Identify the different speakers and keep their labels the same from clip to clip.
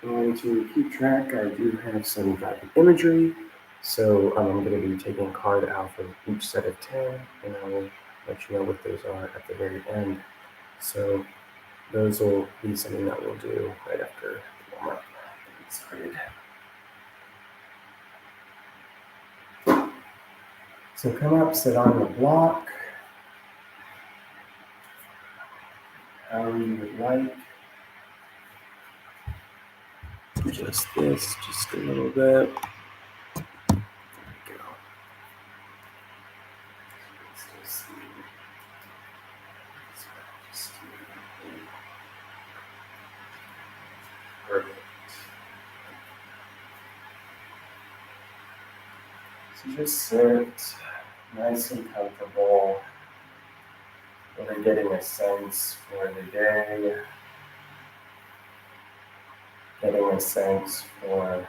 Speaker 1: And to keep track, I do have some guided imagery. So I'm going to be taking a card out from each set of 10, and I will let you know what those are at the very end. So those will be something that we'll do right after the warm up. Get started. So come up, sit on the block, however you would like. Adjust this just a little bit. Perfect. So just sit nice and comfortable, really getting a sense for the day, getting a sense for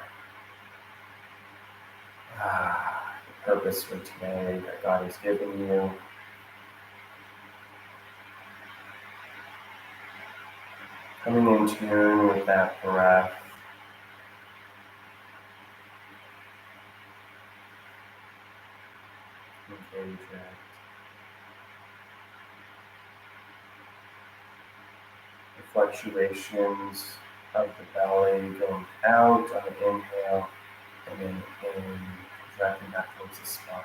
Speaker 1: the purpose for today that God has given you. Coming in tune with that breath. Engage it. The fluctuations of the belly going out on the inhale and then in, driving back towards the spine.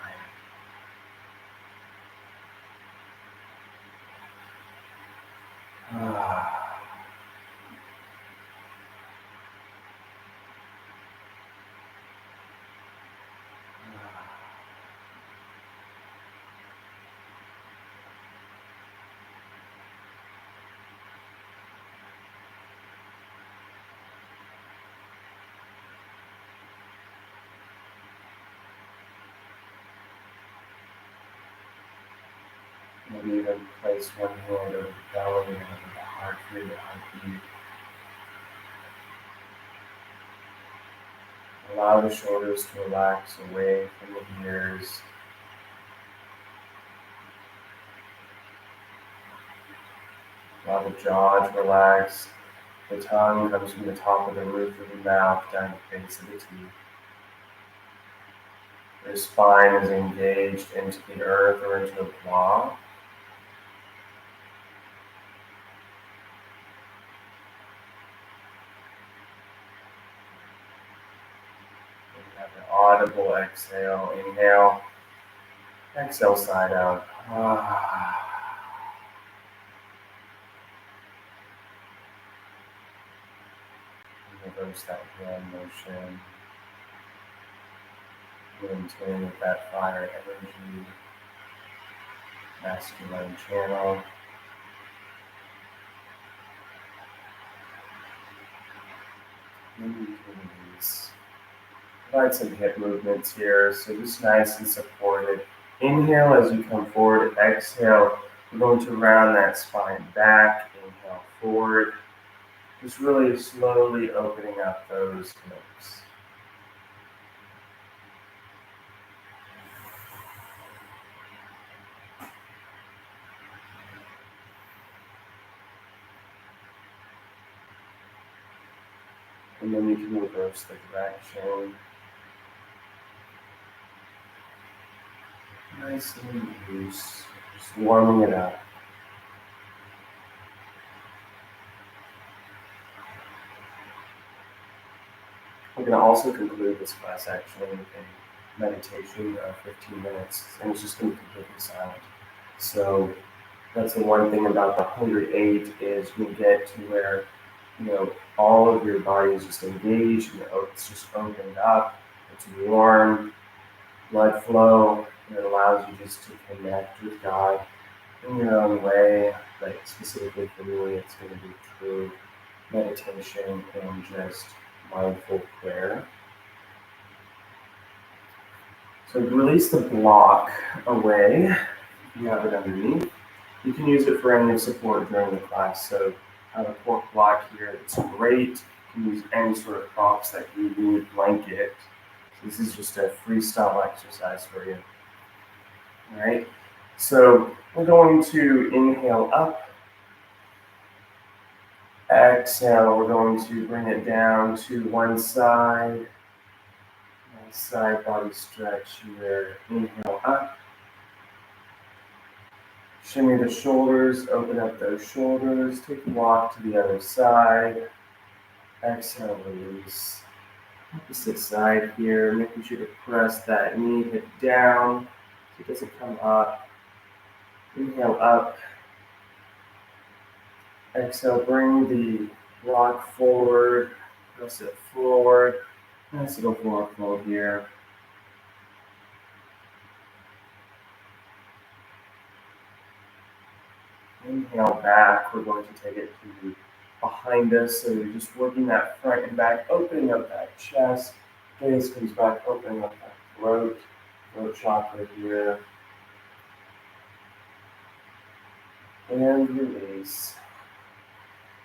Speaker 1: Maybe even place one hand over the belly and over the heart for your heartbeat. Allow the shoulders to relax away from the ears. Allow the jaw to relax. The tongue comes from the top of the roof of the mouth down the base of the teeth. Your spine is engaged into the earth or into a block. You have an audible exhale. Inhale. Exhale, side out. Reverse that hand motion. You're in tune with that fire energy, masculine channel. And you can release. Provide some hip movements here, so just nice and supported. Inhale as you come forward. Exhale. We're going to round that spine back. Inhale forward. Just really slowly opening up those hips. And then you can reverse the direction. Nice and loose. Just warming it up. We're going to also conclude this class actually with a meditation of 15 minutes, and it's just going to be completely silent. So that's the one thing about the 108 is we get to where, all of your body is just engaged and it's just opened up. It's warm, blood flow, and it allows you just to connect with God in your own way. But specifically for me, it's going to be true meditation and just mindful prayer. So release the block away. If you have it underneath, you can use it for any support during the class. So I have a cork block here that's great. You can use any sort of props that you need, blanket. So this is just a freestyle exercise for you. All right. So we're going to inhale up. Exhale, we're going to bring it down to one side. Nice side body stretch here. Inhale up. Shimmy the shoulders, open up those shoulders. Take a walk to the other side. Exhale, release. Opposite side here, making sure to press that knee, hip down so it doesn't come up. Inhale up. Exhale, bring the rock forward, press it forward. Nice little forward fold here. Inhale back, we're going to take it to behind us, so you're just working that front and back, opening up that chest. Gaze comes back, opening up that throat chakra here. And release.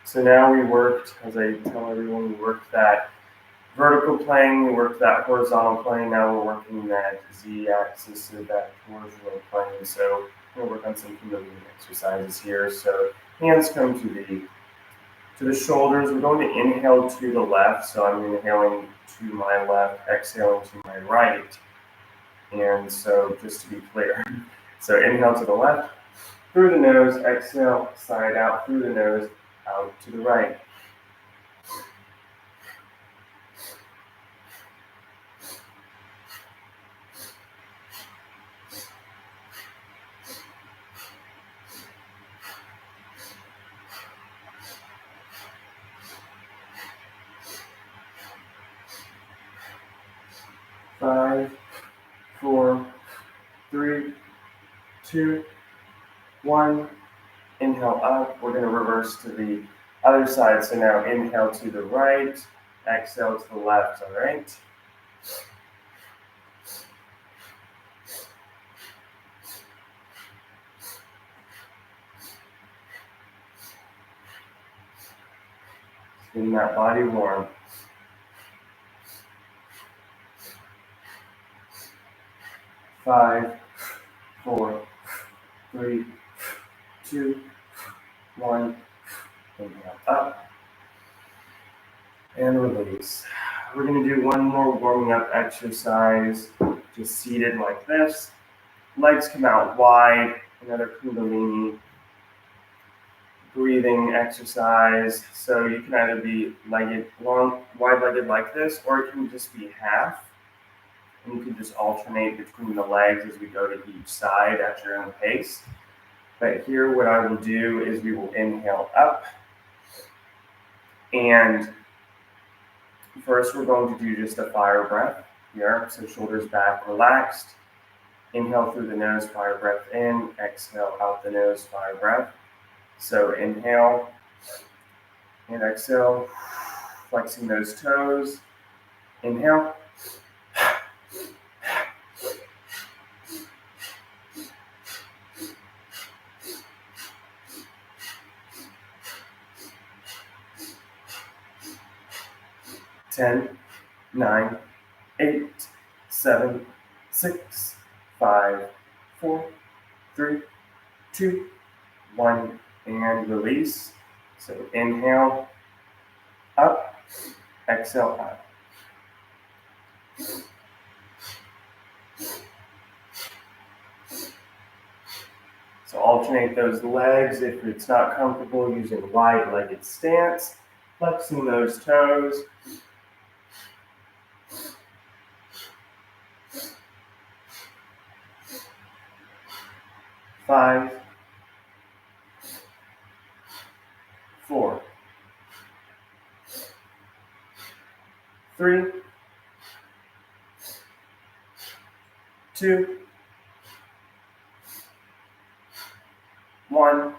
Speaker 1: So now we worked, as I tell everyone, we worked that vertical plane, we worked that horizontal plane, now we're working that z-axis, so that torsional plane. So we're going to work on some kundalini exercises here. So hands come to the shoulders. We're going to inhale to the left. So I'm inhaling to my left, exhaling to my right. And so just to be clear, so inhale to the left, through the nose, exhale, side out through the nose, out to the right. Five, four, three, two, one. Inhale up. We're going to reverse to the other side. So now inhale to the right, exhale to the left. All right. Getting that body warm. Five, four, three, two, one. Inhale up and release. We're going to do one more warming up exercise, just seated like this. Legs come out wide, another kundalini breathing exercise. So you can either be wide-legged like this, or it can just be half. And you can just alternate between the legs as we go to each side at your own pace. But here what I will do is we will inhale up. And first we're going to do just a fire breath here. So shoulders back, relaxed. Inhale through the nose, fire breath in. Exhale out the nose, fire breath. So inhale and exhale, flexing those toes. Inhale. 10, 9, 8, 7, 6, 5, 4, 3, 2, 1, and release. So inhale, up, exhale, out. So alternate those legs if it's not comfortable using wide-legged stance, flexing those toes. Five, 4, 3, 2, 1,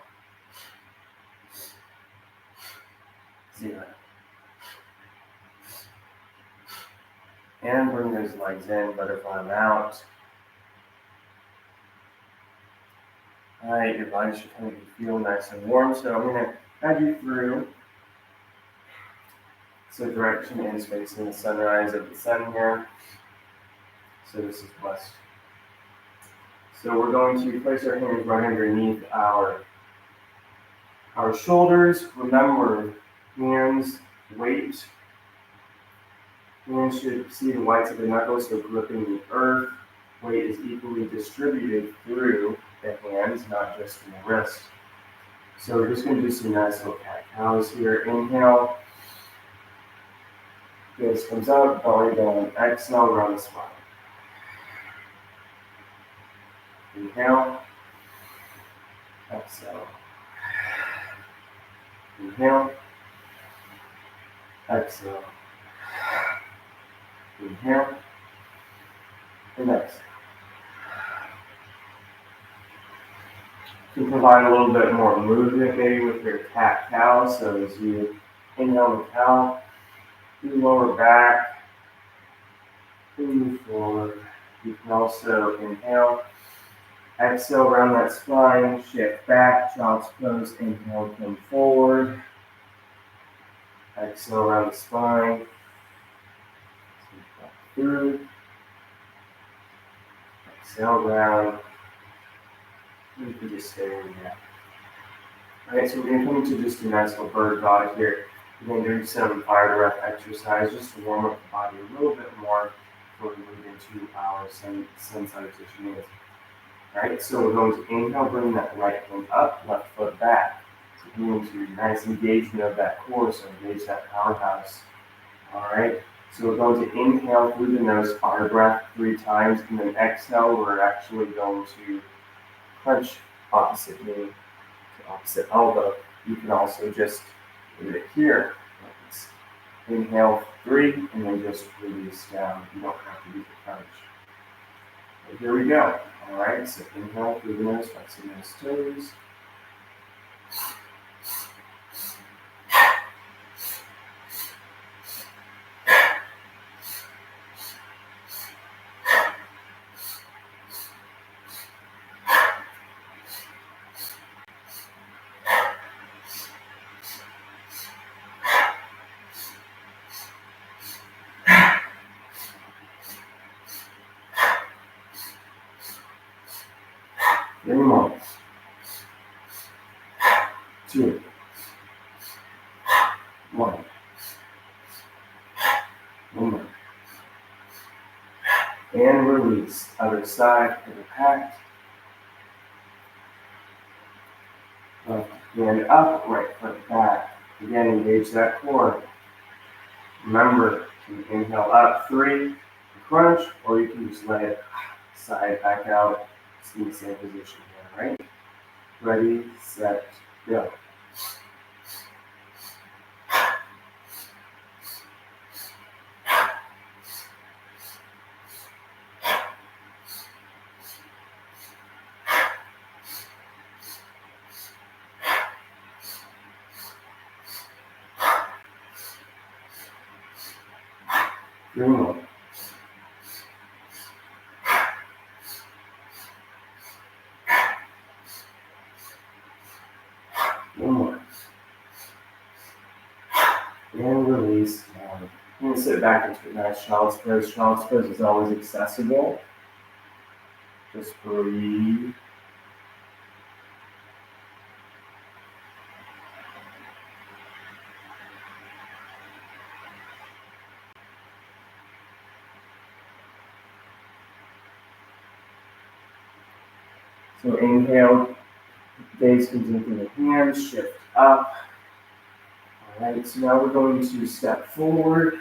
Speaker 1: 0. And bring those legs in, butterfly them out. All right, your body should kind of feel nice and warm. So I'm going to guide you through. So direction is facing the sunrise of the sun here. So this is west. So we're going to place our hands right underneath our shoulders. Remember, Hands, weight. Hands should see the whites of the knuckles, so gripping the earth. Weight is equally distributed through the hands, not just in the wrist. So we're just going to do some nice little cat-cows here. Inhale. Gaze comes up, belly down. Exhale, around the spine. Inhale. Exhale. Inhale. Exhale. Inhale. And exhale. You can provide a little bit more movement maybe with your cat-cow. So as you inhale the cow, you lower back, move forward. You can also inhale, exhale around that spine, shift back, child's pose, inhale, come forward. Exhale around the spine, back through. Exhale around. You can just stay in there. Alright, so we're going to come into just a nice little bird dog here. We're going to do some fire breath exercise just to warm up the body a little bit more before we move into our sun salutation. Alright, so we're going to inhale, bring that right hand up, left foot back. So coming into nice engagement of that core, so engage that powerhouse. Alright, so we're going to inhale through the nose, fire breath 3 times, and then exhale, we're actually going to crunch opposite knee to opposite elbow. You can also just leave it here. Inhale 3 and then just release down. You don't have to do the crunch. But here we go. Alright, so inhale through the nose, flexing those toes. Three more. 2, 1. One more. And release. Other side of the pack. Left hand up, right foot back. Again, engage that core. Remember to inhale up 3, crunch, or you can just let it side back out. It's in the same position here, right? Ready, set, go. Three more. One more. And release. I'm going to sit back into a nice child's pose. Child's pose is always accessible. Just breathe. So inhale, gaze comes into the hands, shift up. Alright, so now we're going to step forward,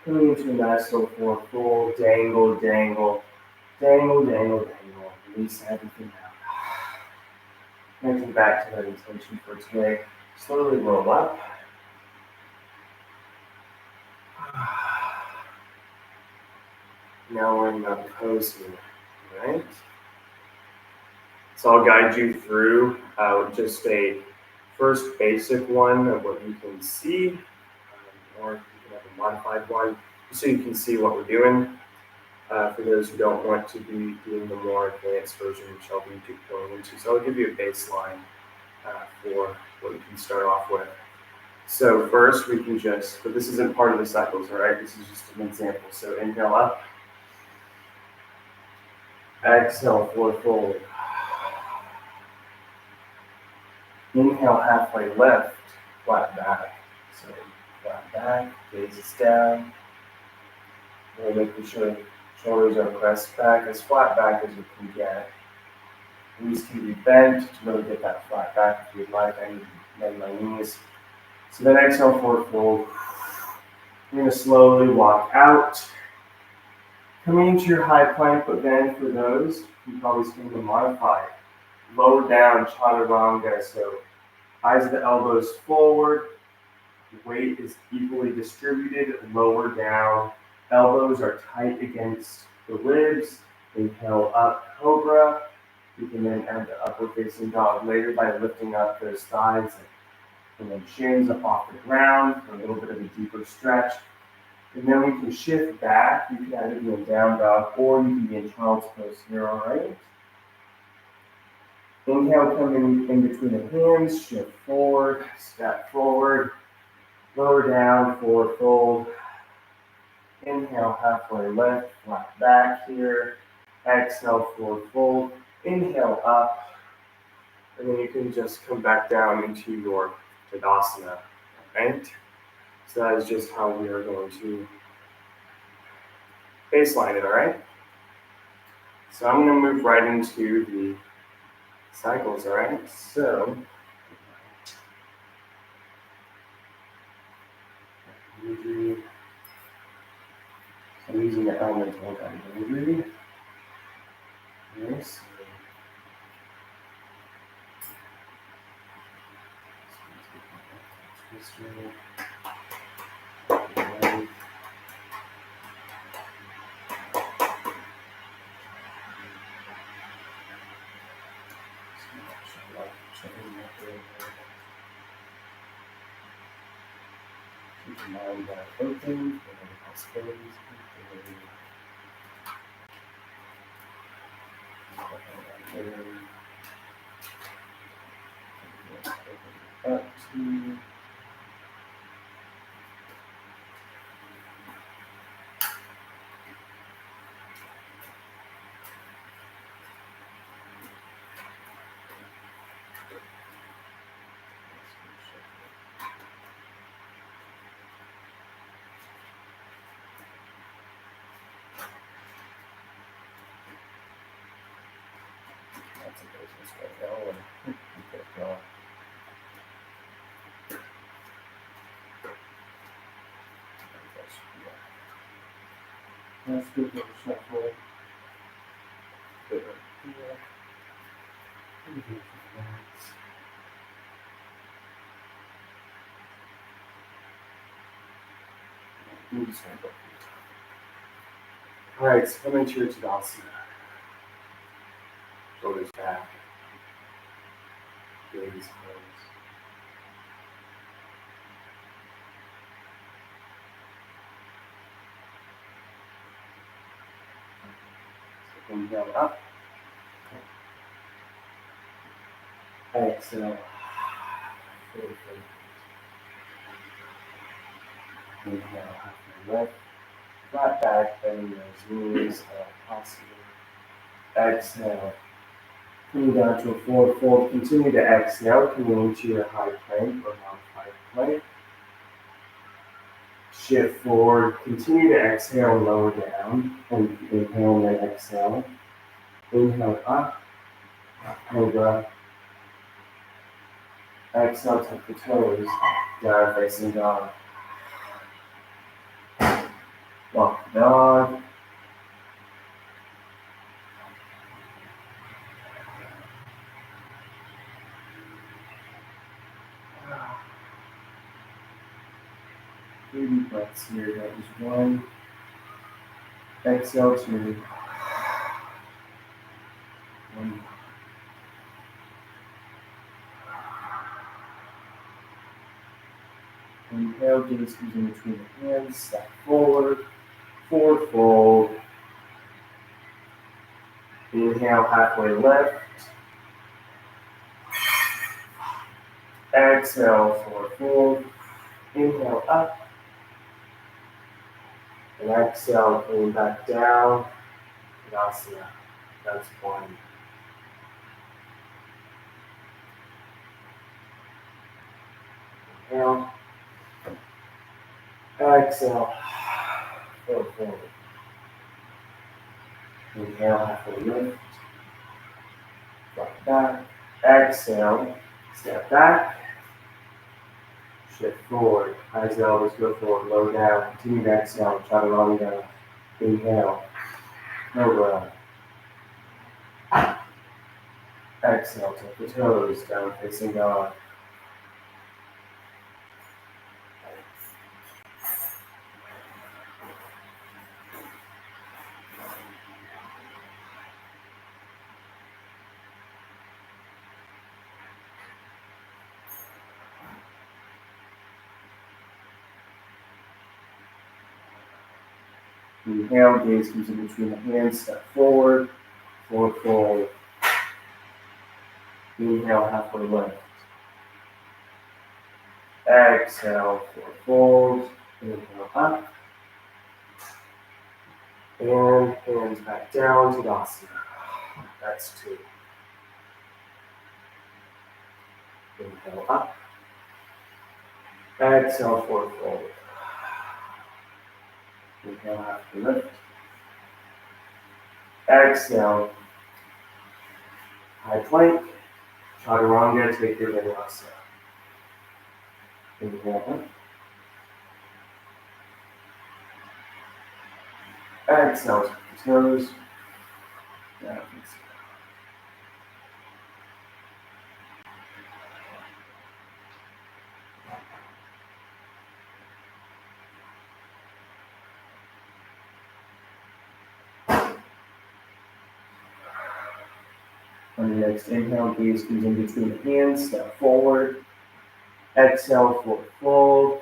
Speaker 1: coming into a nice little four-fold, dangle, dangle, dangle, dangle, dangle. Release everything out. Connecting back to that intention for today. Slowly roll up. Now we're in another pose here, right? So I'll guide you through just a first basic one of what you can see, or you can have a modified one, so you can see what we're doing. For those who don't want to be doing the more advanced version, which I'll be going into. So I'll give you a baseline for what you can start off with. So first we can just, but this isn't part of the cycles, all right? This is just an example. So inhale up. Exhale, four-fold. Inhale, halfway lift, flat back. So flat back, gaze is down. Really making sure shoulders are pressed back, as flat back as you can get. Knees can be bent to really get that flat back if you'd like. I need to bend my knees. So then exhale, forward fold. You're going to slowly walk out. Coming into your high plank, but then for those, you probably see the modified. Lower down, chaturanga. So eyes of the elbows forward. The weight is equally distributed. Lower down. Elbows are tight against the ribs. Inhale up, cobra. You can then add the upward facing dog later by lifting up those thighs and then shins up off the ground for a little bit of a deeper stretch. And then we can shift back. You can either be in down dog or you can be in child's pose here, all right? Inhale, come in between the hands, shift forward, step forward, lower down, forward fold. Inhale, halfway lift, flat back here. Exhale, forward fold. Inhale up. And then you can just come back down into your Tadasana, right? So that is just how we are going to baseline it, all right? So I'm going to move right into the cycles, all right? So I'm using the elemental imagery. Yes. Keep your mind open for the possibilities. Up to that's a business right now. And keep it going. That's good for the shuffle. Good right here. Good for that. All right, so come into your Tadasana. Shoulders back. Gaze closed. So inhale up. Exhale. Inhale, halfway lift. Flat back, bending those knees, possible. Exhale. Coming down to a forward fold. Continue to exhale, coming into your high plank or modified plank. Shift forward. Continue to exhale, lower down. And inhale and then exhale. Inhale up. Cobra. Exhale, tuck the toes. Down facing dog. Walk the dog. Three deep breaths here. That was one. Exhale, two. One. Inhale, gaze comes in between the hands. Step forward. Forward fold. Inhale, halfway lift. Exhale, forward fold. Inhale up. And exhale, coming back down. Tadasana. That's one. Inhale. Exhale. Fold forward. Inhale, halfway lift. Drop back. Exhale. Step back. Shift forward. Eyes and elbows go forward. Low down. Continue to exhale. Chaturanga. Inhale. Cobra. Exhale. Take the toes down facing dog. Inhale, gaze comes in between the hands, step forward, forward fold. Inhale, halfway lift. Exhale, forward fold. Inhale up. And hands back down to Tadasana. That's two. Inhale up. Exhale, forward fold. Inhale, halfway lift. Exhale, high plank. Chaturanga, take your vinyasa. Inhale up. Exhale, take the toes. Down. On the next inhale, gaze comes in between the hands, step forward. Exhale, forward fold.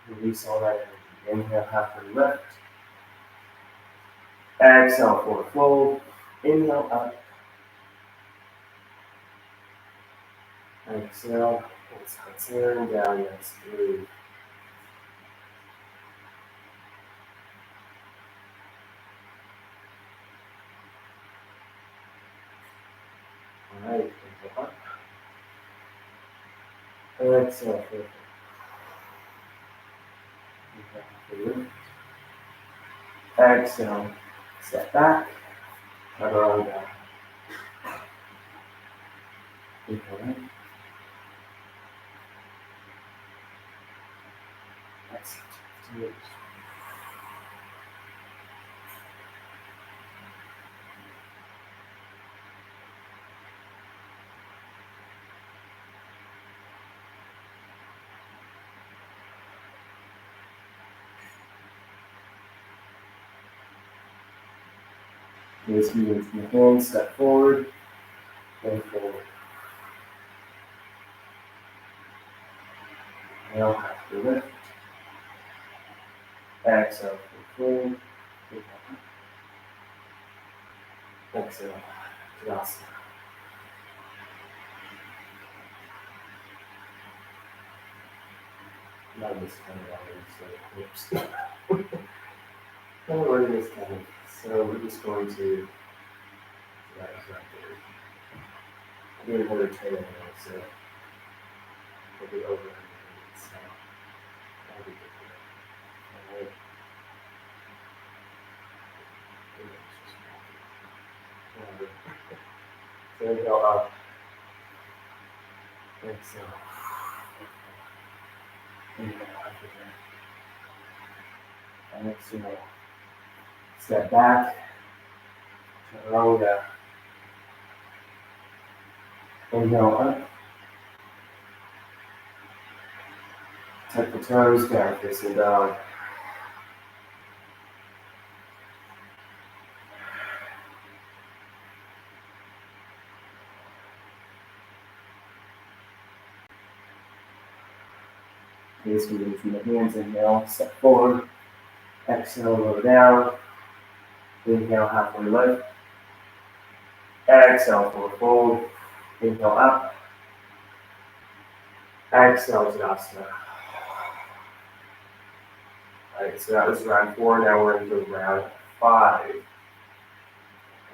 Speaker 1: Release all that energy. Inhale, halfway lift. Exhale, forward fold. Inhale, up. Exhale, and down. That's three. All right, inhale up. Exhale, forward fold. Inhale, halfway lift. Exhale, step back. Chaturanga. Inhale in. Exhale, toes. Gaze comes in between the hands, step forward. And forward. Inhale, halfway lift. Exhale, forward fold. Exhale, Tadasana. Not this kind of already, so oops. Not already this kind. So we're just going to, that is right there. Do another 10 minutes, so we'll be over in a minute, so that'll be good for that. All right. So inhale up. Exhale. Inhale up again. Exhale. Step back. Chaturanga. Inhale up. Tuck the toes down, facing dog. Gaze moving between the hands. Inhale, step forward. Exhale, lower down. Inhale, halfway lift. Exhale, forward fold. Inhale up. Exhale, Tadasana. Alright, so that was round 4. Now we're into round 5.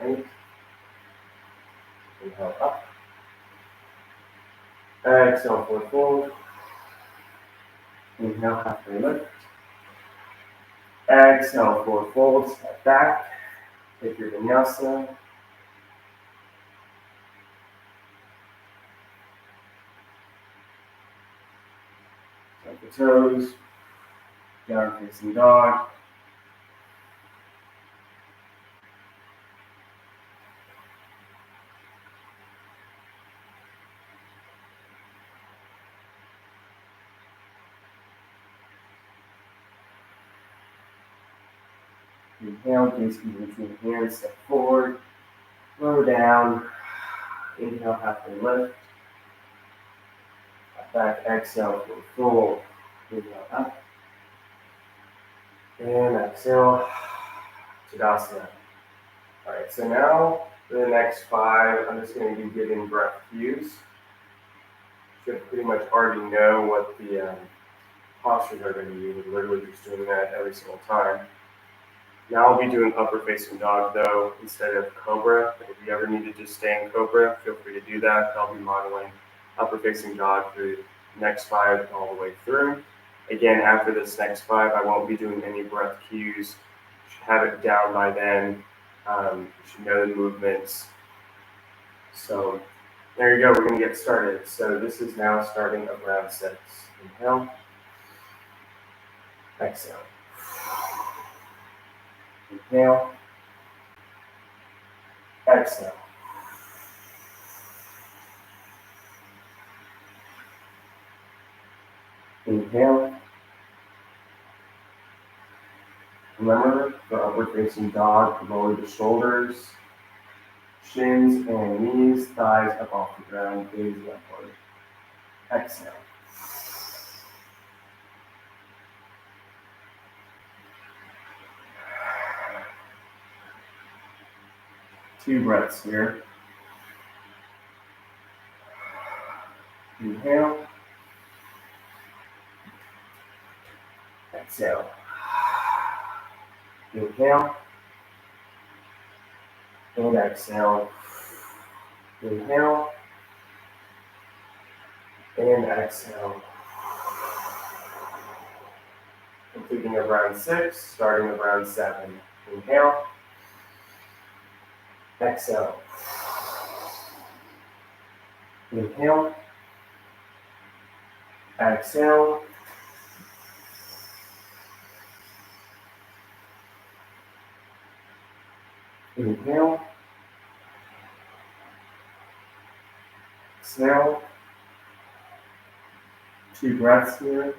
Speaker 1: Right? Inhale up. Exhale, forward fold. Inhale, halfway lift. Exhale, forward fold, step back. Take your vinyasa. Tuck the toes. Down facing dog. Inhale, gaze between hands, step forward, lower down. Inhale, halfway lift. Back, exhale, forward fold. Inhale up. And exhale, Tadasana. All right, so now for the next 5, I'm just going to be giving breath cues. You should pretty much already know what the postures are going to be. We're literally just doing that every single time. Now I'll be doing upper facing dog though, instead of cobra. If you ever need to just stay in cobra, feel free to do that. I'll be modeling upper facing dog through the next 5 all the way through. Again, after this next 5, I won't be doing any breath cues. You should have it down by then. You should know the movements. So there you go, we're going to get started. So this is now starting at round 6. Inhale. Exhale. Inhale. Exhale. Inhale. Remember, for upward facing dog, lower the shoulders, shins and knees, thighs up off the ground, gaze upward. Exhale. Two breaths here. Inhale. Exhale. Inhale. And exhale. Inhale. And exhale. Completing of round 6, starting of round 7. Inhale. Exhale. Inhale. Exhale. Inhale. Exhale. 2 breaths here.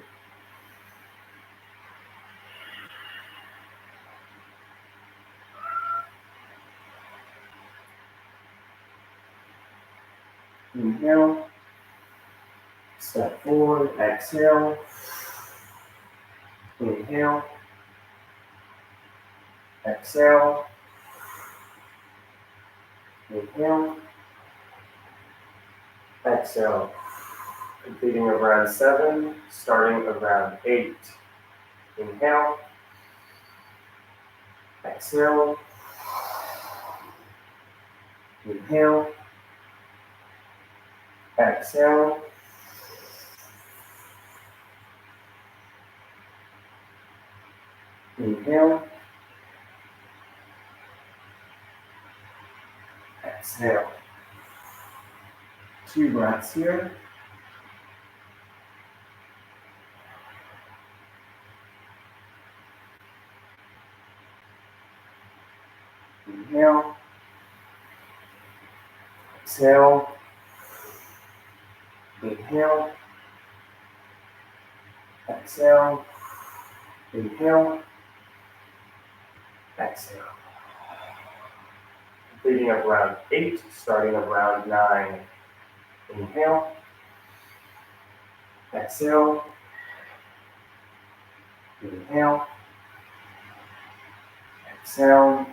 Speaker 1: Inhale. Step forward. Exhale. Inhale. Exhale. Inhale. Exhale. Completing of round 7, starting of round 8. Inhale. Exhale. Inhale. Exhale. Inhale. Exhale. 2 breaths here. Inhale. Exhale. Inhale. Exhale. Inhale. Exhale. Completing of round 8, starting of round 9. Inhale. Exhale. Inhale. Exhale.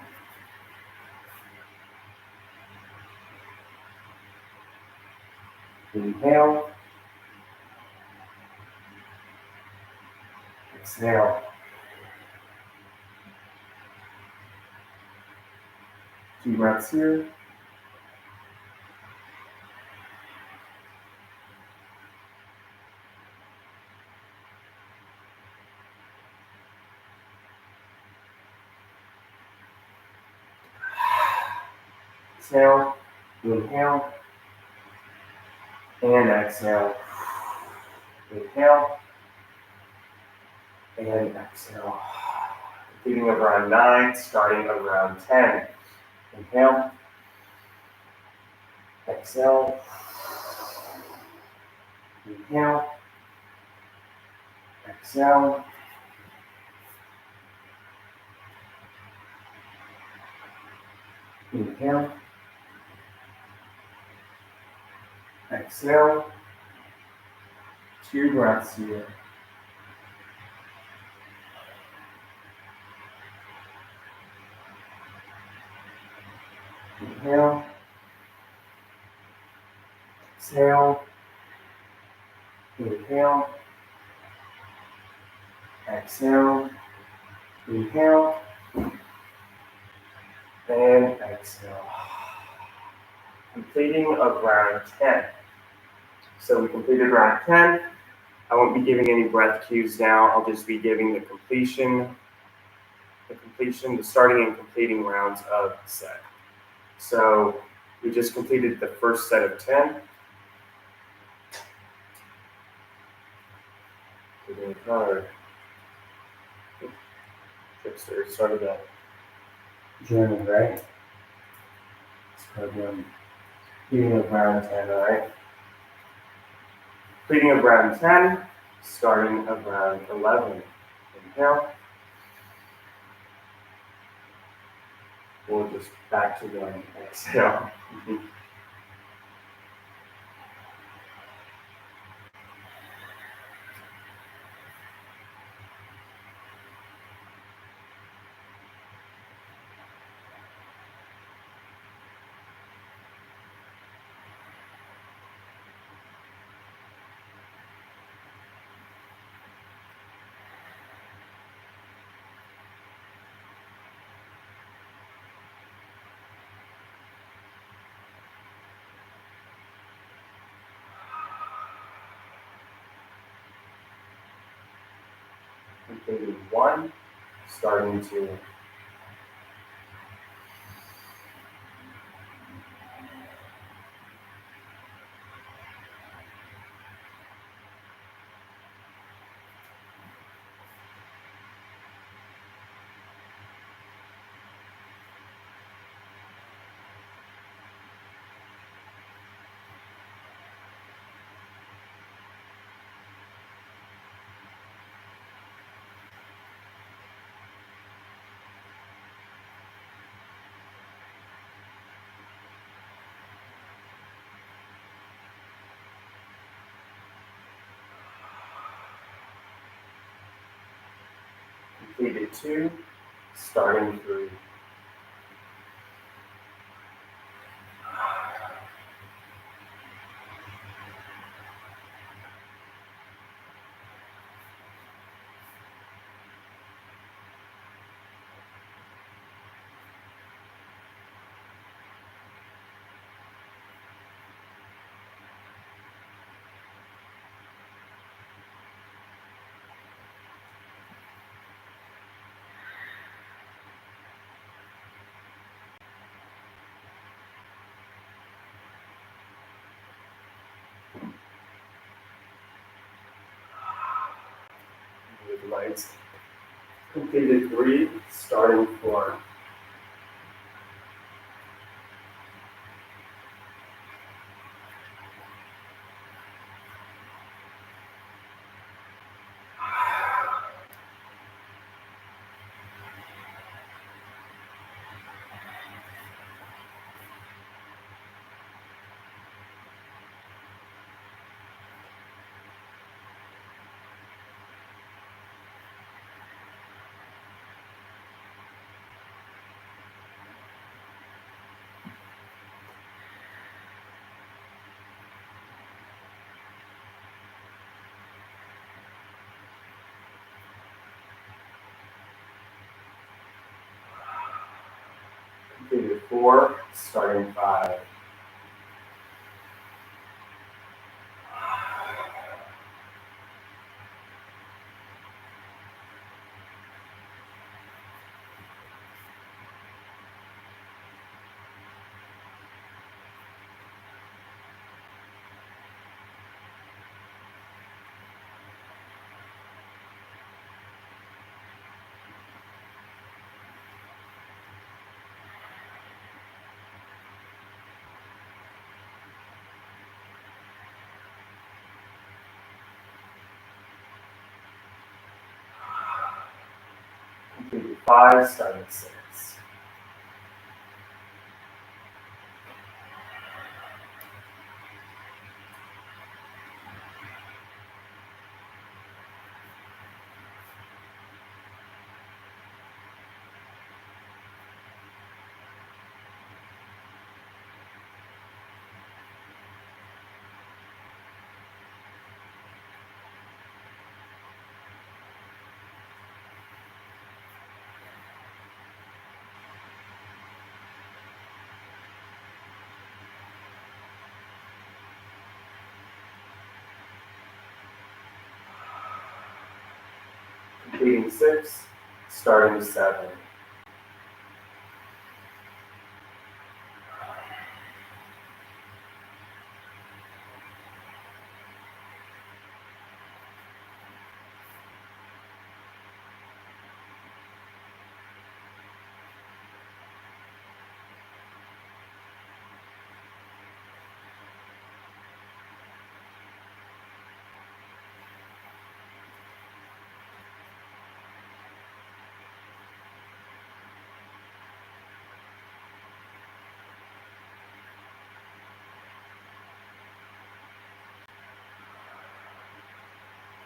Speaker 1: Inhale. Exhale. 2 breaths here. exhale, inhale, and exhale, inhale, and exhale. Completing of round 9, starting of round 10. Inhale, exhale, inhale, exhale, inhale, exhale. 2 breaths here. Inhale, exhale, inhale, exhale, inhale, and exhale. Completing of round 10. So we completed round 10. I won't be giving any breath cues now. I'll just be giving the starting and completing rounds of the set. So we just completed the first set of 10. Trickster started that journey, right? This program. Completing of round 10, all right? Completing of round 10, starting of round 11. Inhale. We'll just back to one. Exhale. Completed 1, starting 2. Completed 2, starting 3. With lights. Completed 3, starting 4. Completed 4, starting 5. Completed 5, starting 6. Completing 6, starting 7.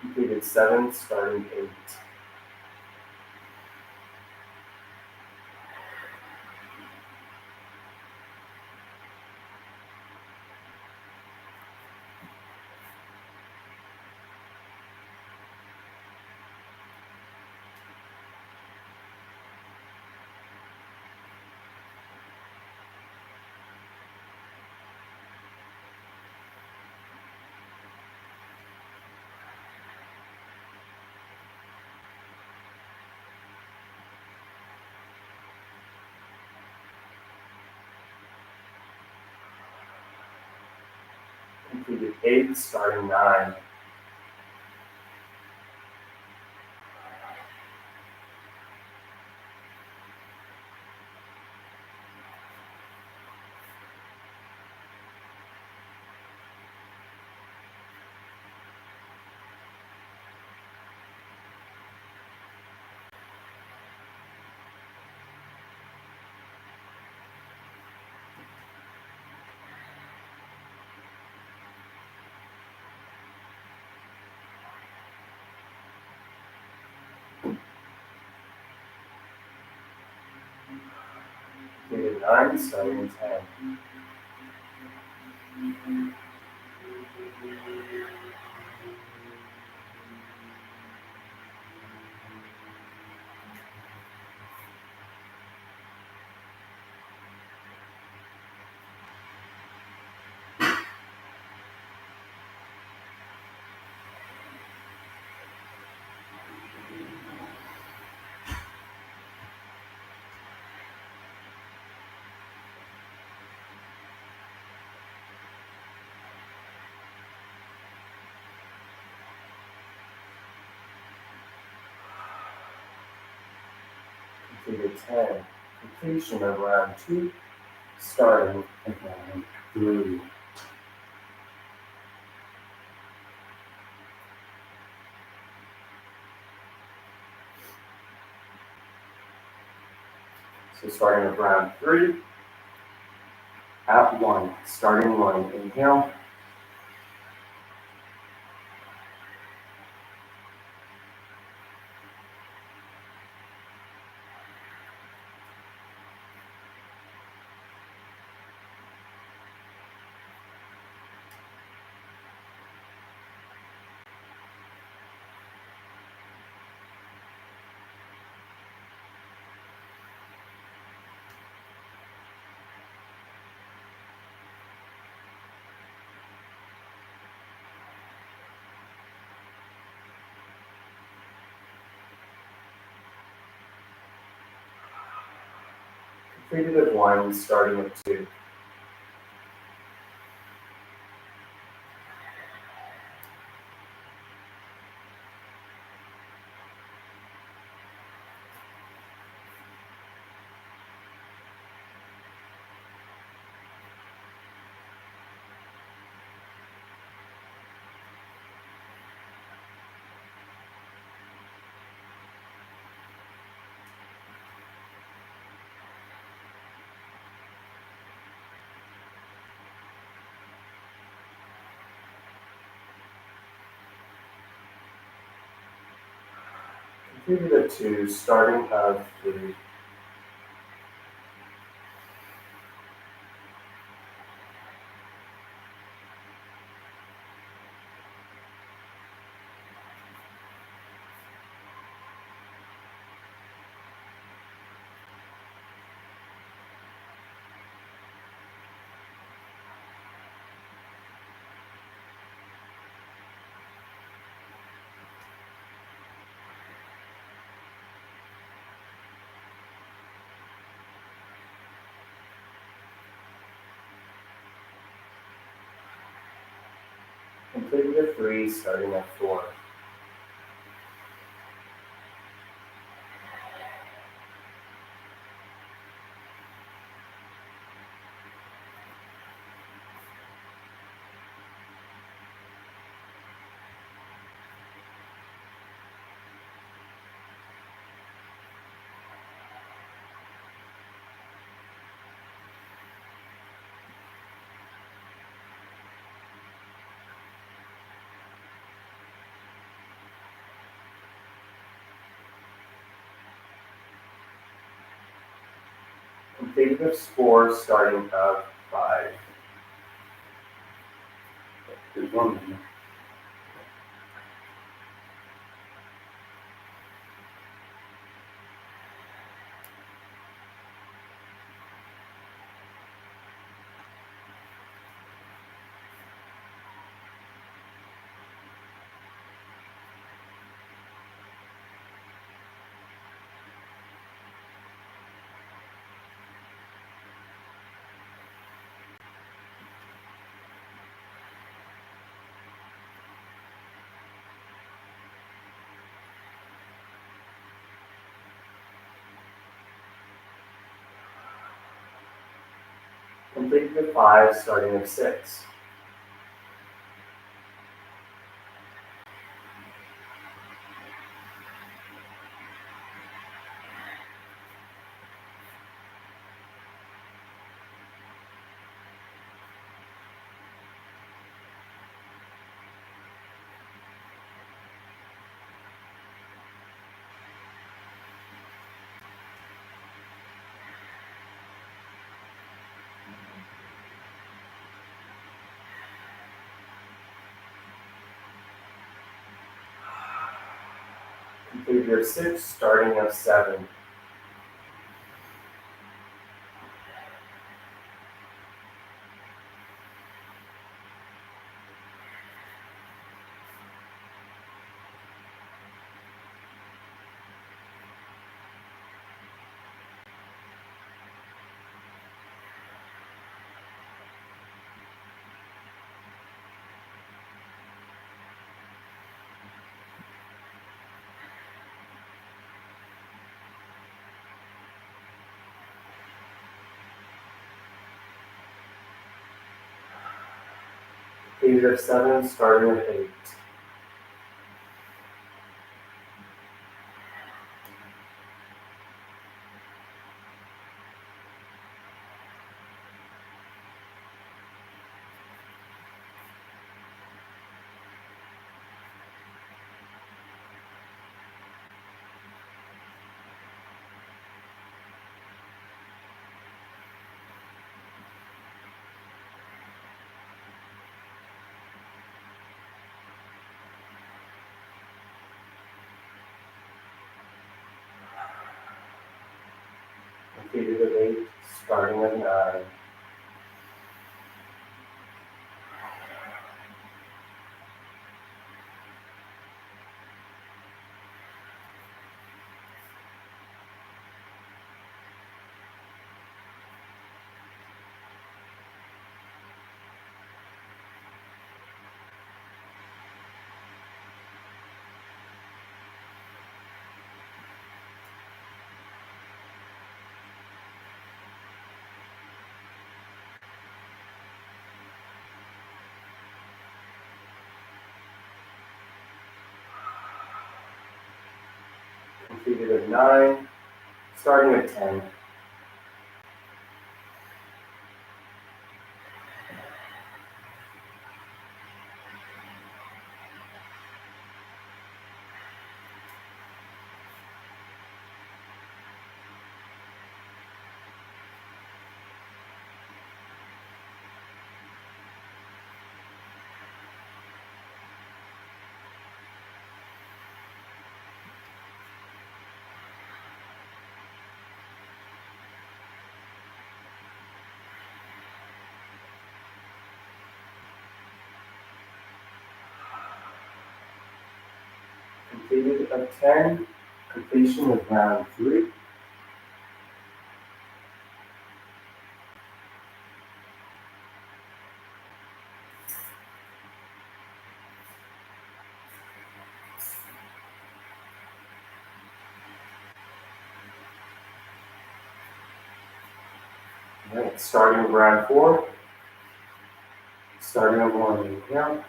Speaker 1: Completed 7, starting 8. Completed 8, starting 9. Completed 9, starting 10. Completed 10. Completion of round 2, starting at round 3. So starting at round 3, at 1, starting 1, inhale. Completed at 1, starting at 2. Completed at 2, starting of 3. Completed at 3, starting at 4. Completed at 4, starting of 5.
Speaker 2: There's one in there.
Speaker 1: Completed at 5, starting at 6. Completed at 6, starting at 7. Completed at 7, starting at 8. Completed at 8, starting at 9. Completed at 9, starting at 10. completed of 10, completion of round 3. All right, starting round 4. Starting over on the inhale.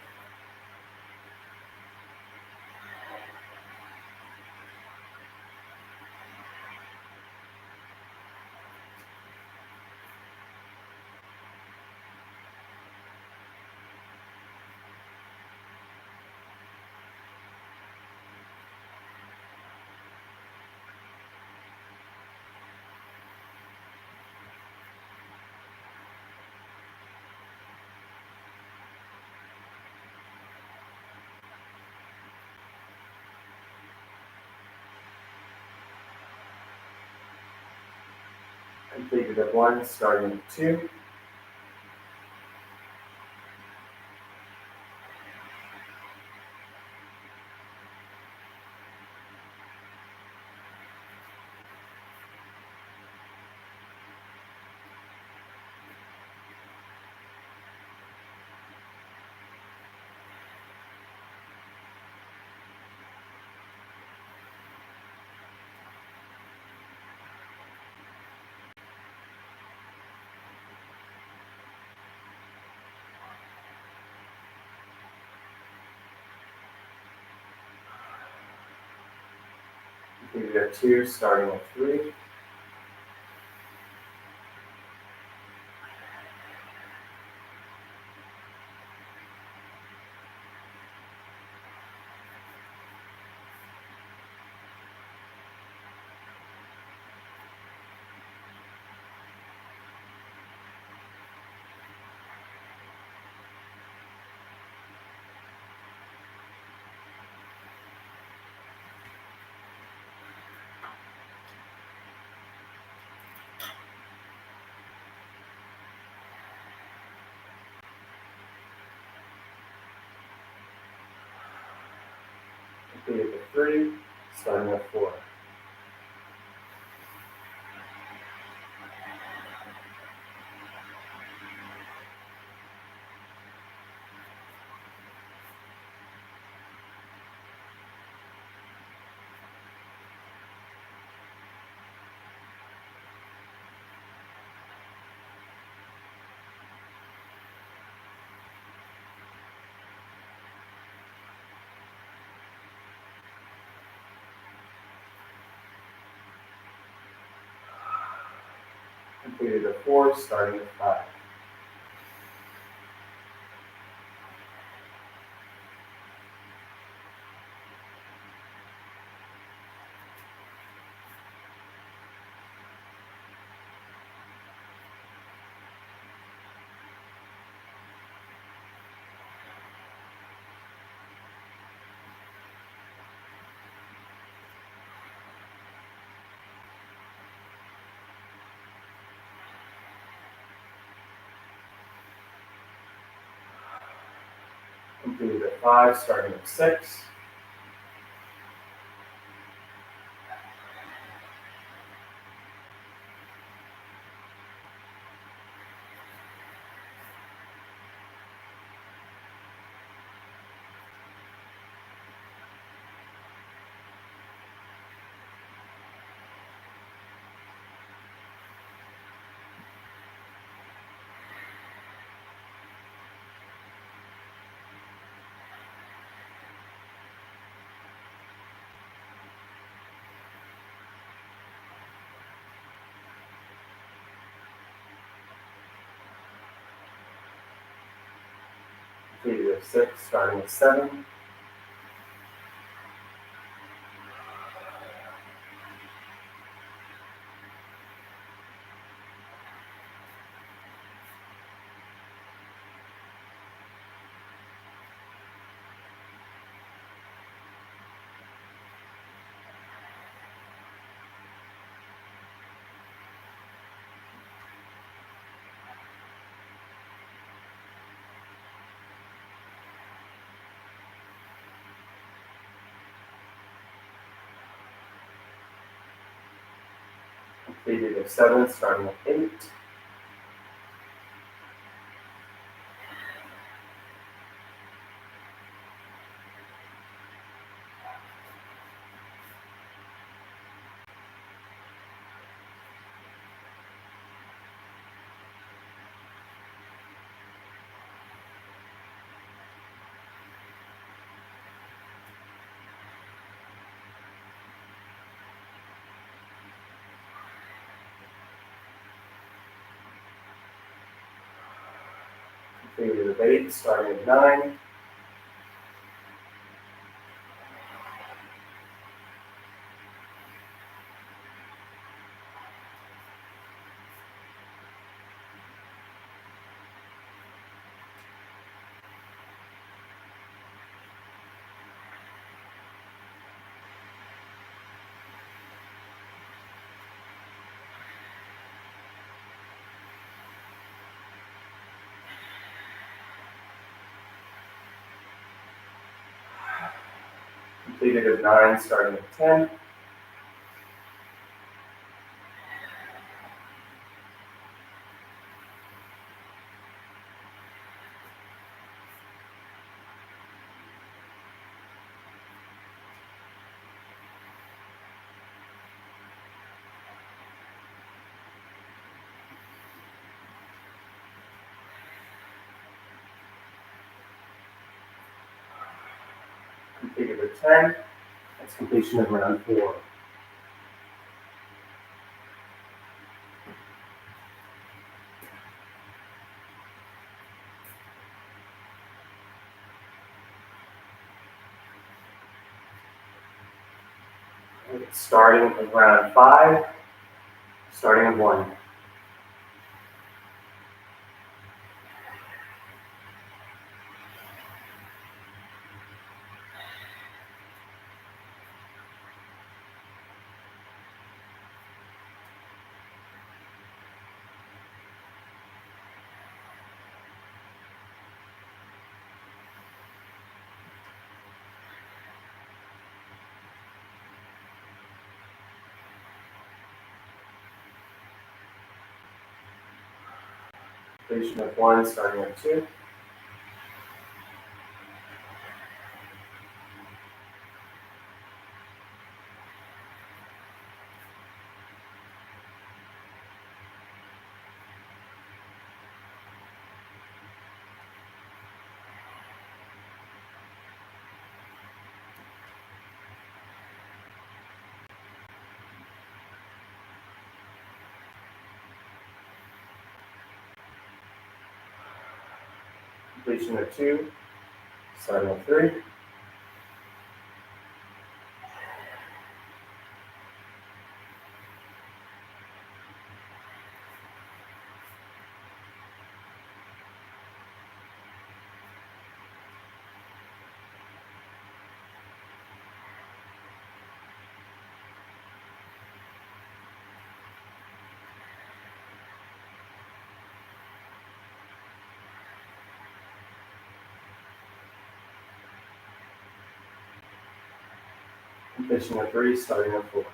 Speaker 1: Completed of 1, starting of 2. Completed of 2, starting of 3. Completed of 3, starting of 4. Completed of 4, starting of 5. Completed of 5, starting of 6. Completed of 6, starting of 7. Completed at 7, starting at 8. Completed at 8, starting at 9. Completed at 9, starting at 10. Completed at 10. That's completion of round 4. Starting at round 5, starting at 1. Completion of 1, starting at 2. Completion of 2, starting at 3. Completion of 3, starting at 4.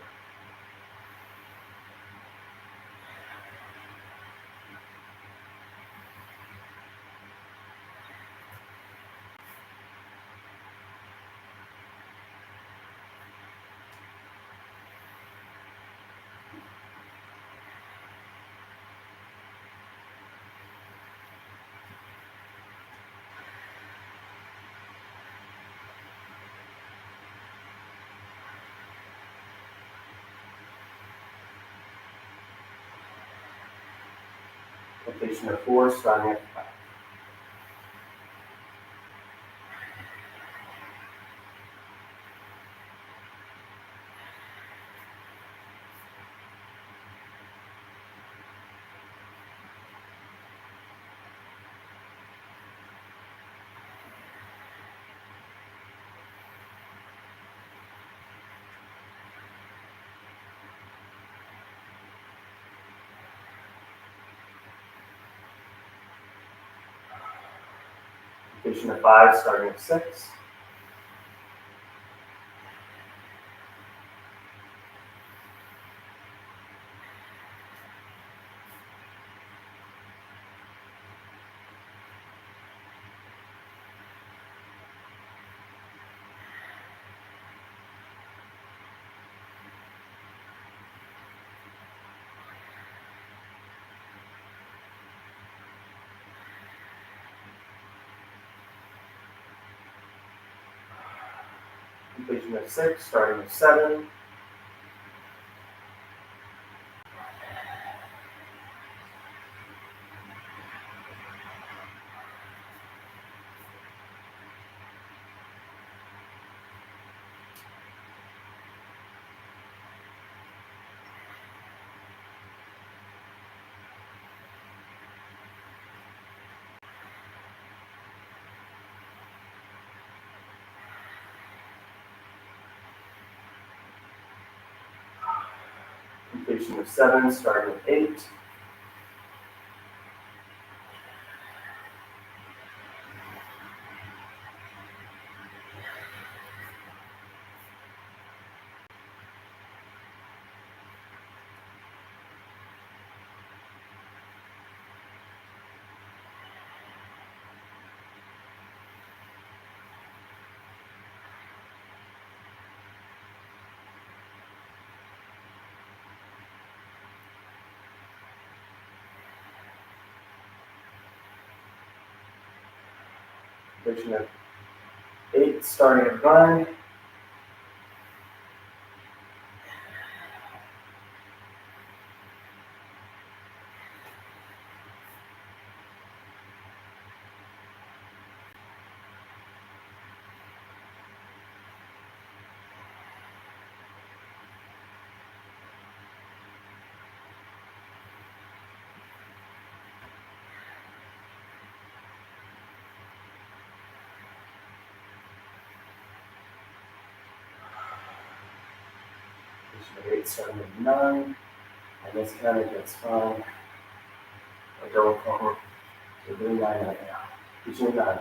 Speaker 1: Completion of 4, starting at 5. Completion of 5, starting at 6. Completion of 6, starting with 7. Completion of 7, starting with 8. Completion of 8, starting at 9. Completion of 8, starting at 9. And this kind of gets fun. I don't call it. We're doing 9 right now. Completion of 9.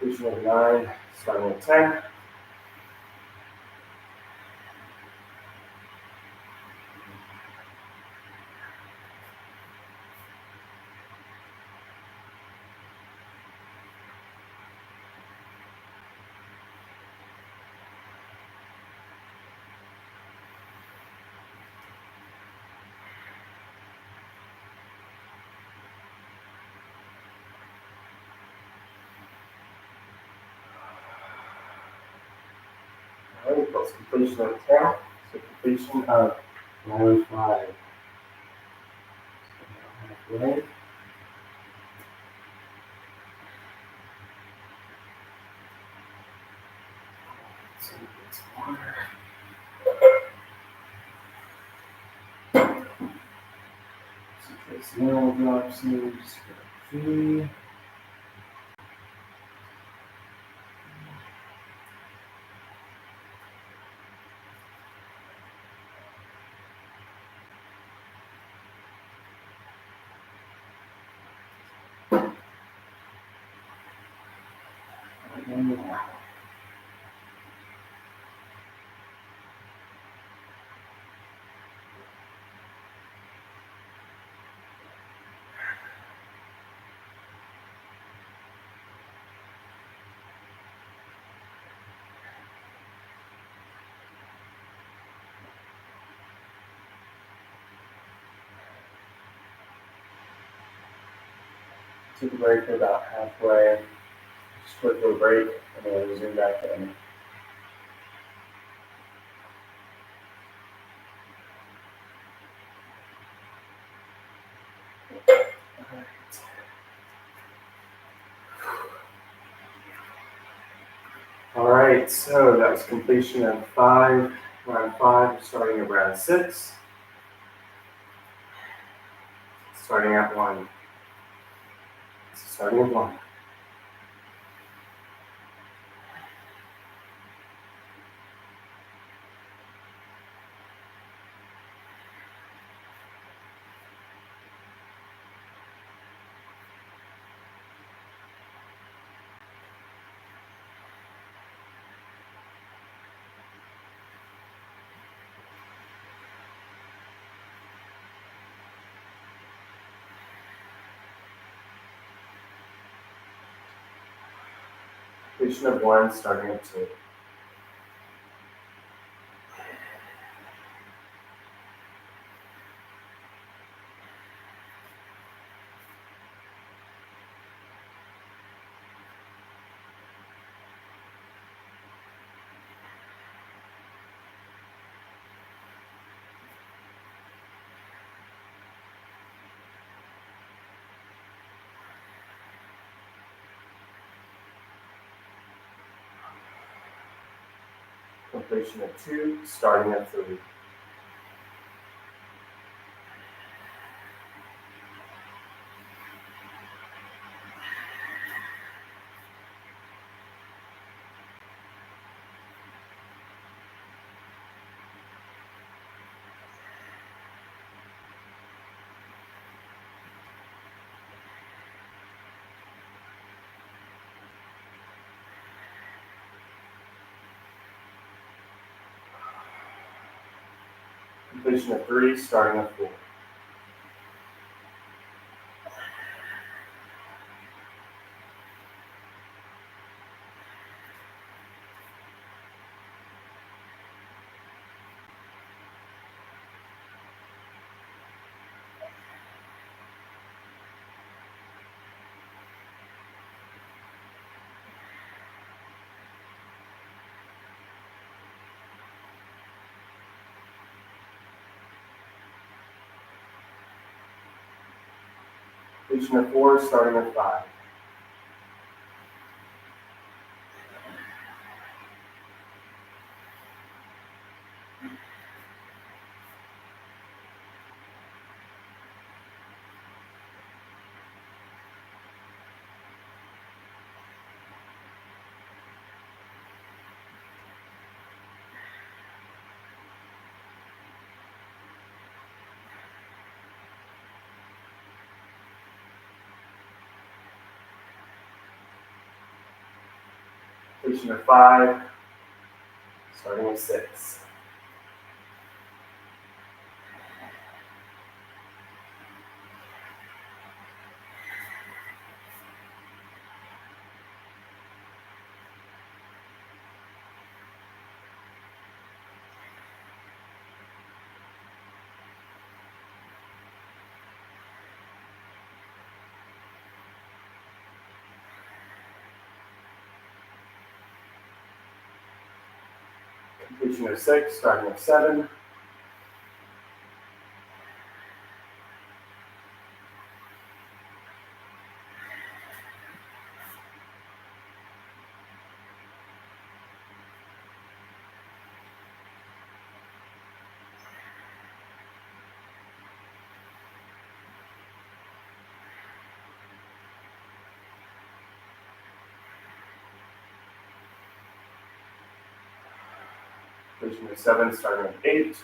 Speaker 1: Completion of 9, starting at 10. Alright, plus completion of 10. So completion of 905. Halfway. So it's water. So trace narrow drops in, just get a key. Take a break for about halfway. Just quick little break, and then resume back in. Alright, so that was completion of 5, round 5, starting at round 6. Starting at 1. Starting at 1. Completion of 1, starting at 2. Completion of 2, starting at 3. Completion of 3, starting at 4. Completion of 4, starting at 5. Completion of 5, starting at 6. Completion of 6, starting at 7. Completion of 7, starting at 8.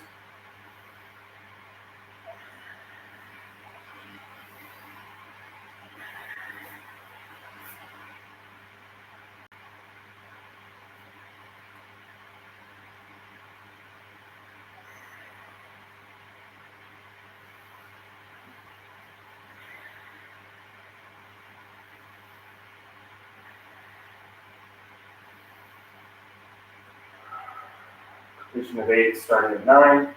Speaker 1: Completion of 8, starting at 9.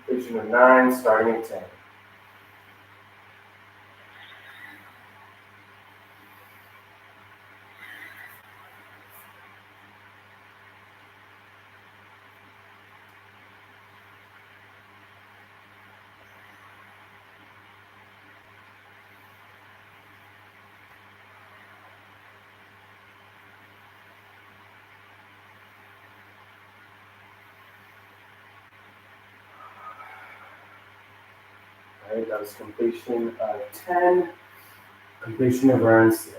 Speaker 1: Completion of 9, starting at 10. Alright, that was completion of 10. Completion of round 6.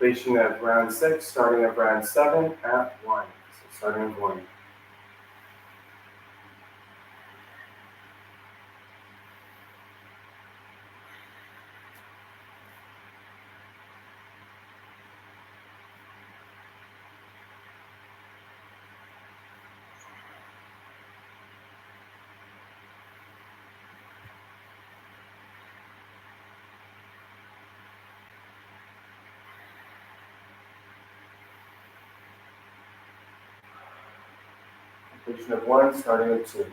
Speaker 1: Completion of round 6, starting of round 7 at 1. So starting with 1. Completion of 1, starting with 2.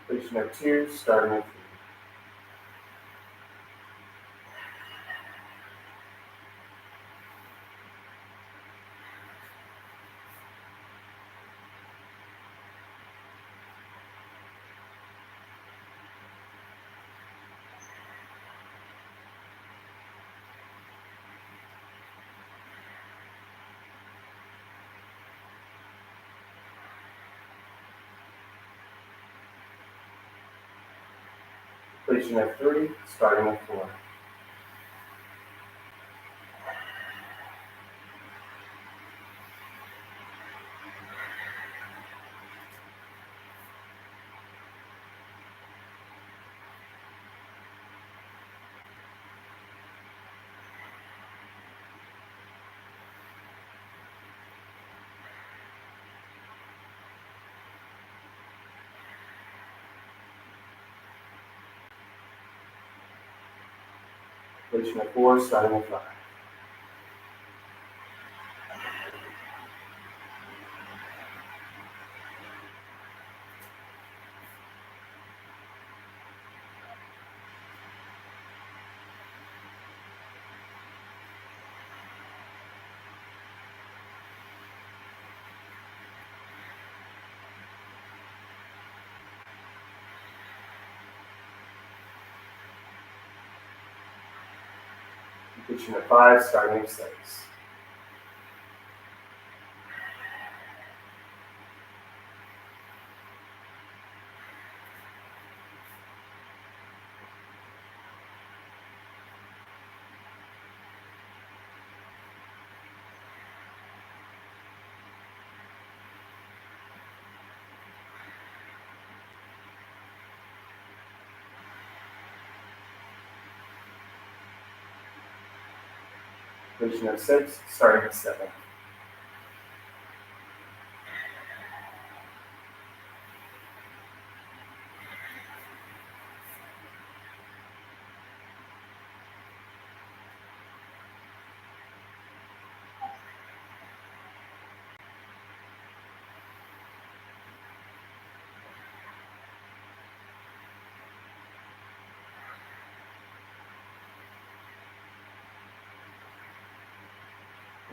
Speaker 1: Completion of 2, starting with 3. Completion of 3, starting with 4. Completion of 4, starting with 5. Completion of 5, starting with 6. Completion of 6, starting with 7.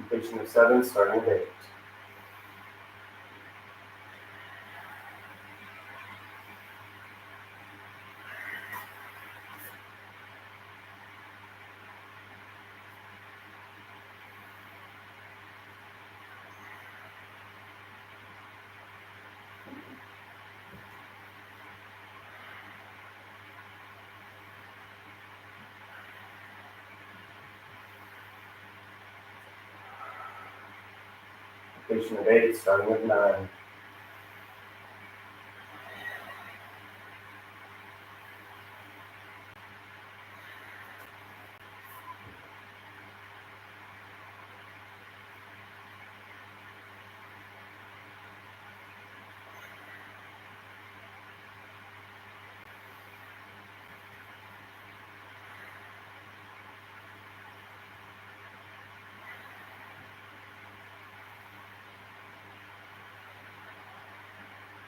Speaker 1: Completion of 7, starting with 8. Completion of 8, starting with 9.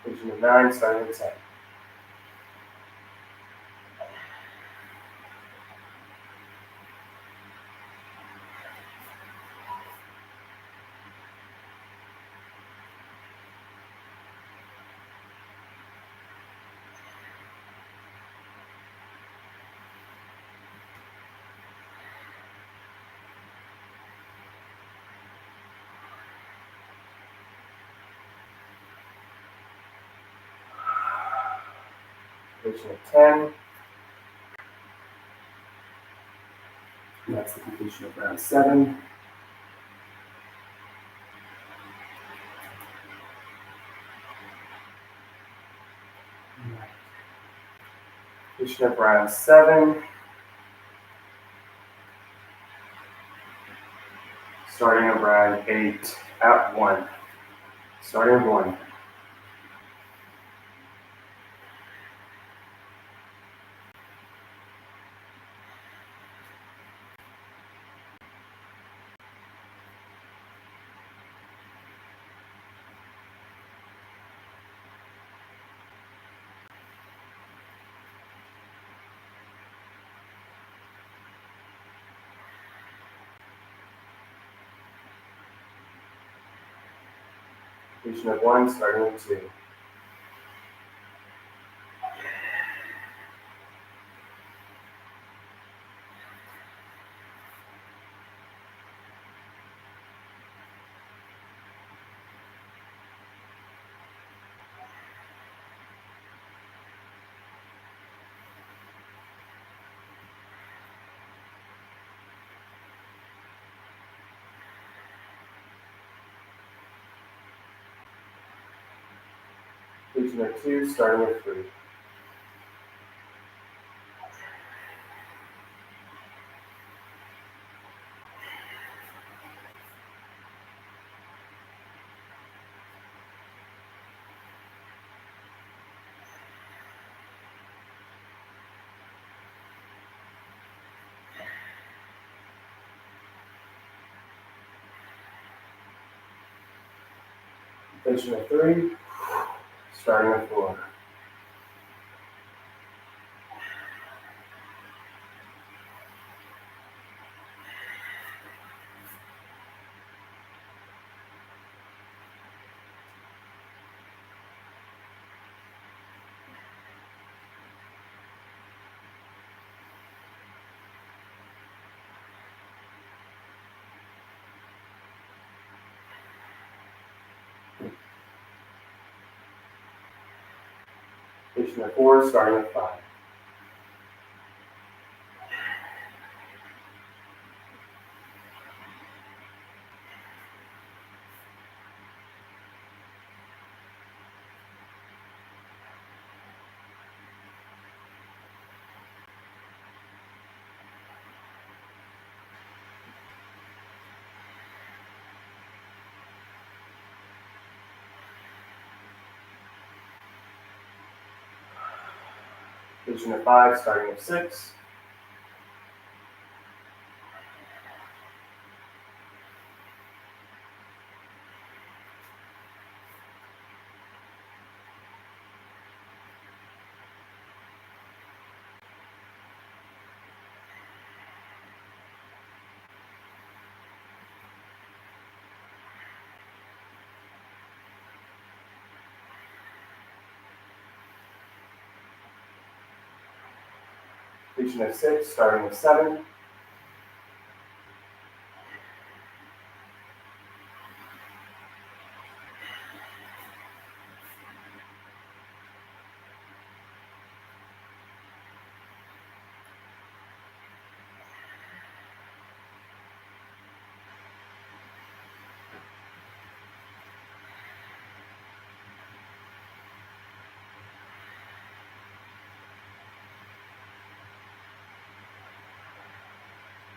Speaker 1: Completion of 9, starting with 10. Completion of 10. And that's the completion of round 7. Completion of round 7. Starting of round 8 at 1. Starting of 1. Completion of 1, starting of 2. Completion of 2, starting of 3. Completion of 3, starting of 4. Completion of 4, starting of 5. Completion of 5, starting of 6. Completion of 6, starting of 7.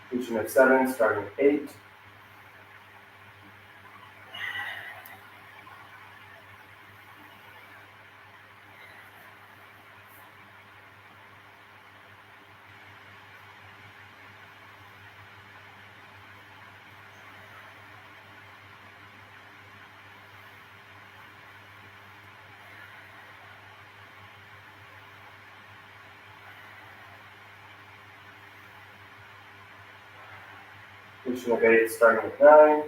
Speaker 1: Completion of 7, starting of 8. Completion of 8, starting with 9.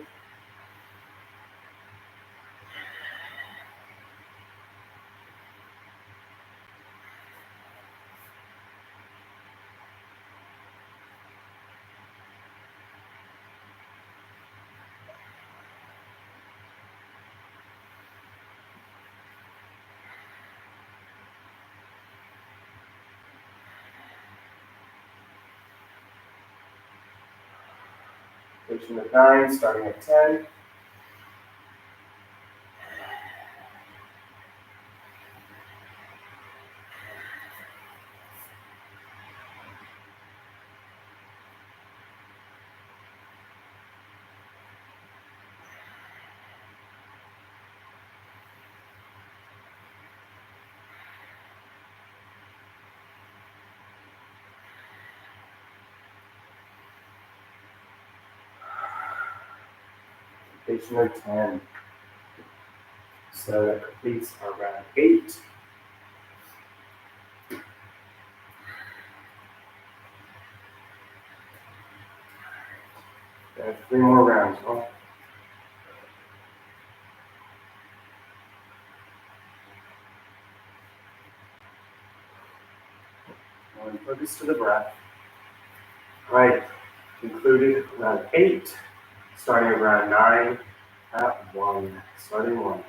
Speaker 1: Rotation of 9, starting at 10. Rotation of 10. So that completes our round 8. We have 3 more rounds. And focus to the breath. All right, concluded round 8, starting at round 9 at 1. Starting 1.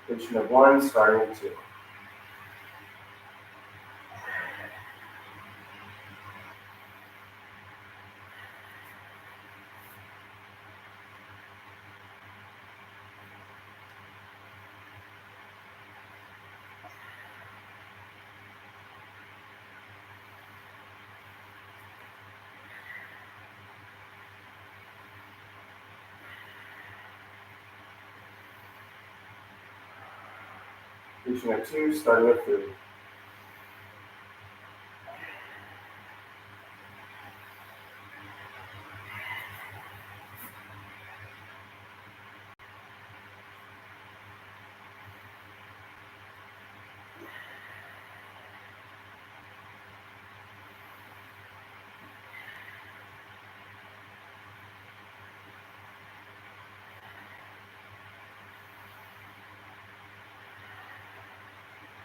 Speaker 1: Rotation of 1, starting at 2. Rotation of 2, starting at 3.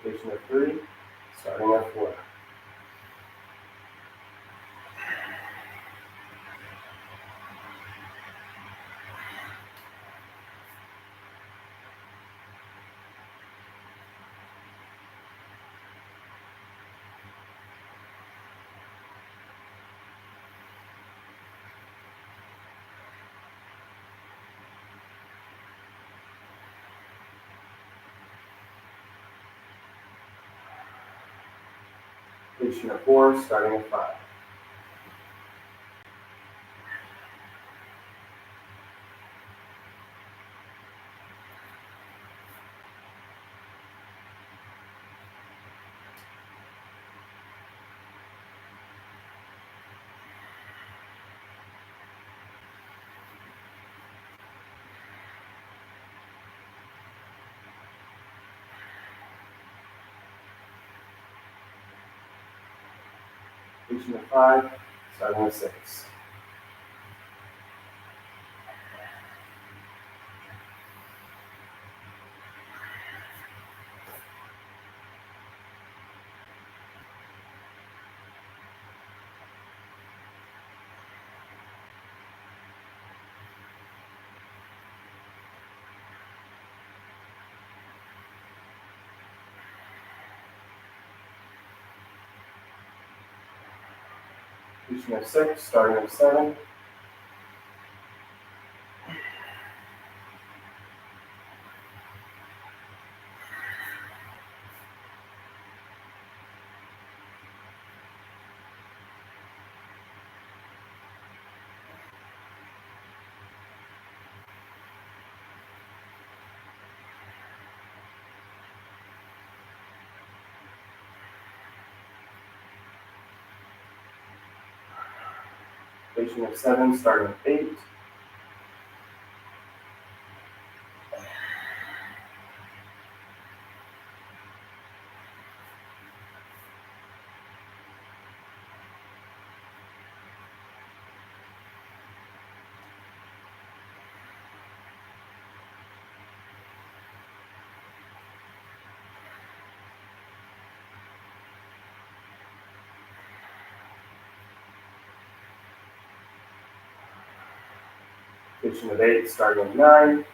Speaker 1: Rotation of 3, starting at 4. Rotation of 4, starting at 5. Rotation of 5, starting at 6. Rotation of 6, starting at 7. Rotation of 7, starting at 8. Completion of 8, starting at 9.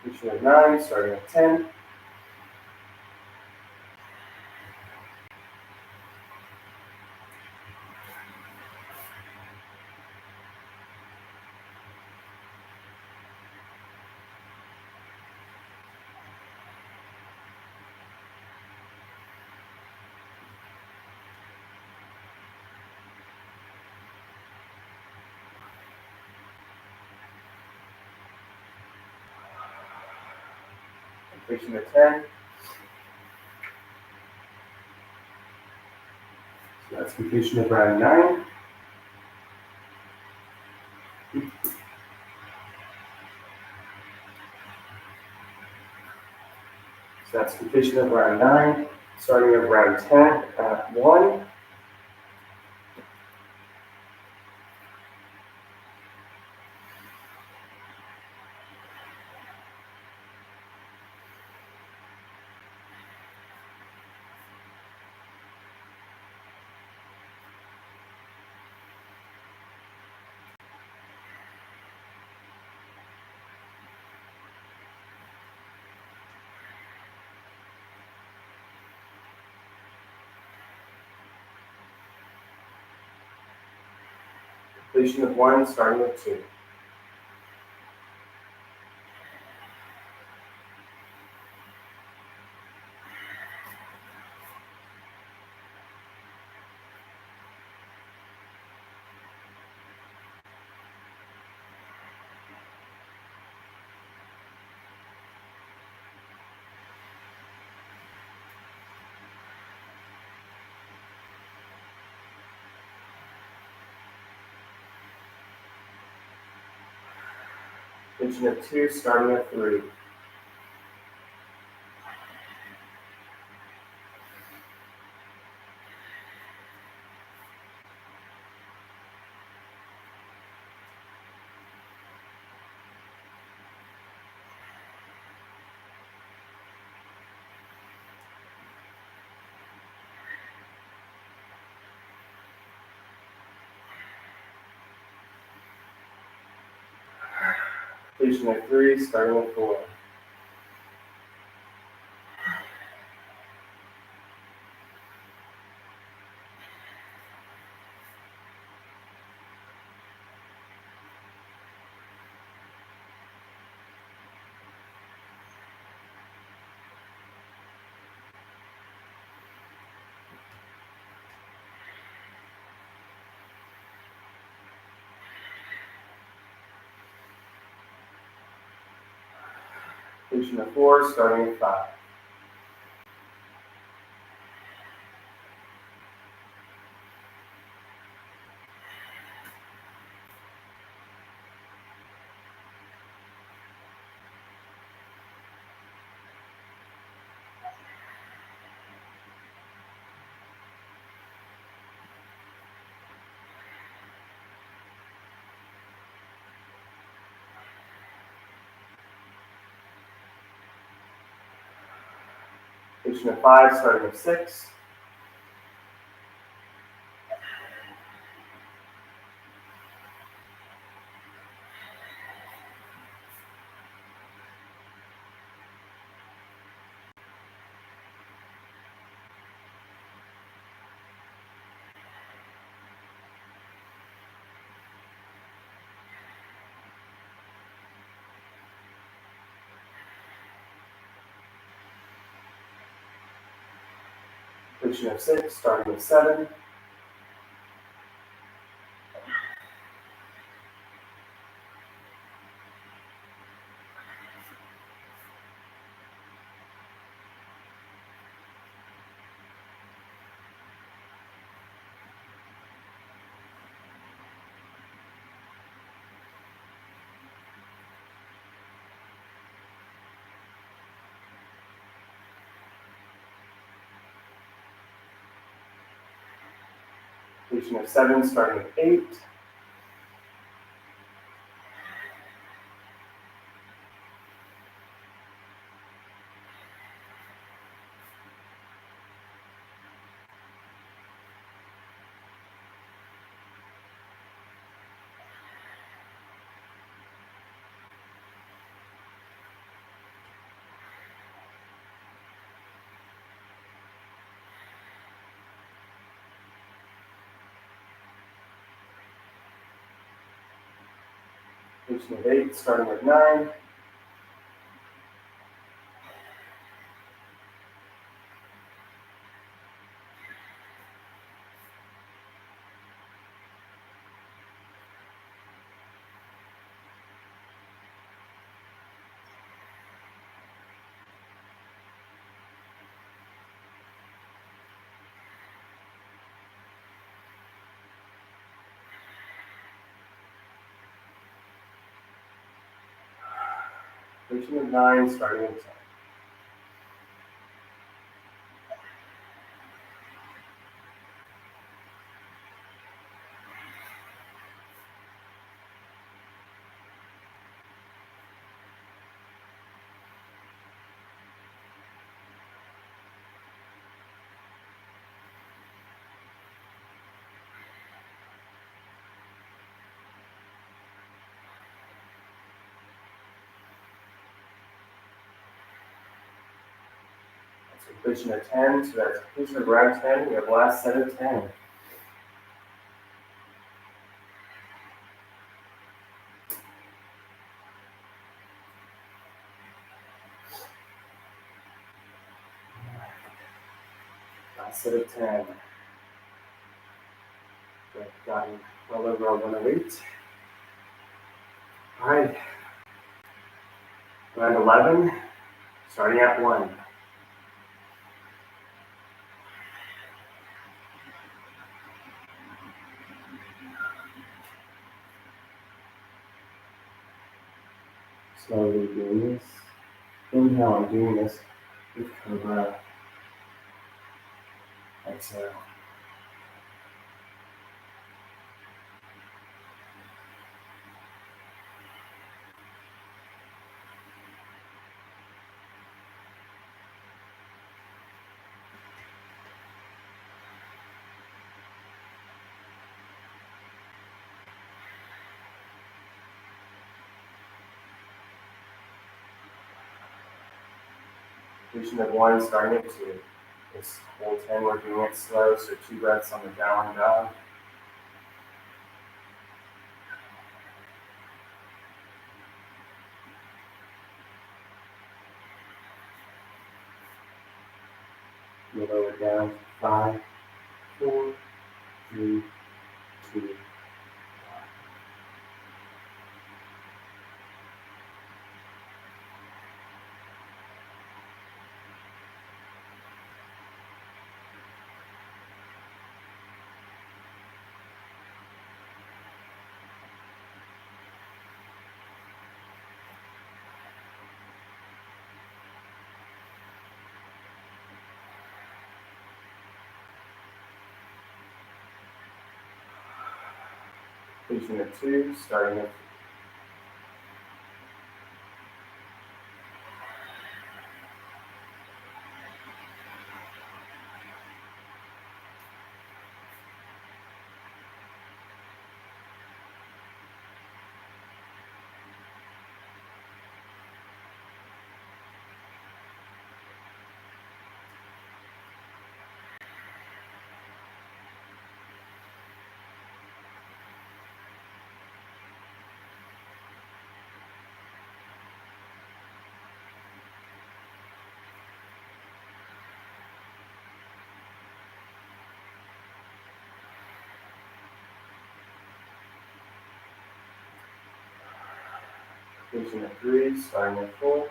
Speaker 1: Completion of 9, starting at 10. Completion of 10. So that's completion of round 9. So that's completion of round 9, starting of round 10 at 1. Completion of 1, starting with 2. Completion of 2, starting at 3. Completion of 3, starting at 4. Completion of 4, starting at 5. Completion of 5, starting at 6. Completion of 6, starting at 7. Completion of 7, starting at 8. Completion of 8, starting with 9. Completion of 9, starting at 10. Completion of 10, so that's completion of round 10. We have last set of 10. Last set of 10. We've gotten well over our 108. All right. Round 11, starting at 1. Slowly doing this. Inhale, I'm doing this with Cobra. Exhale. Completion of 1, starting at 2. This whole 10, we're doing it slow, so 2 breaths on the down dog. You lower it down. 5, 4, 3, 2. Completion of 2, starting at 3. Completion of 3, starting at 4.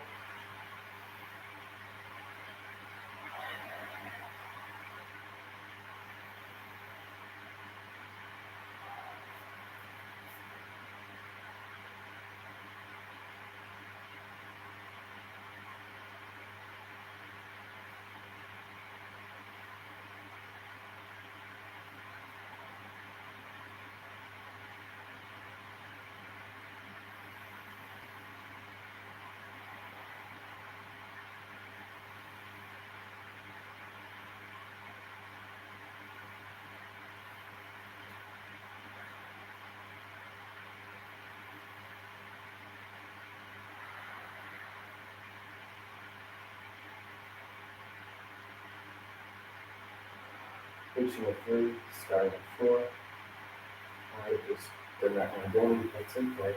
Speaker 1: Completion of 3, starting at 4. Alright, just bring that one down, that's okay.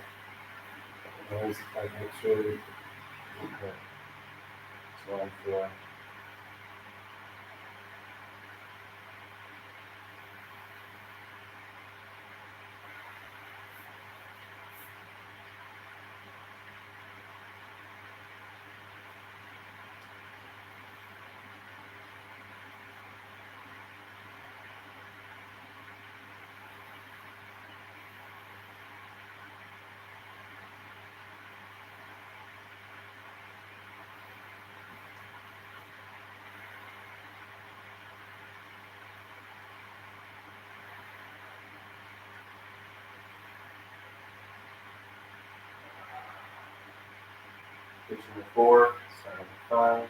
Speaker 1: Otherwise, if I make sure we okay. So on 4. Completion of 4, starting at 5.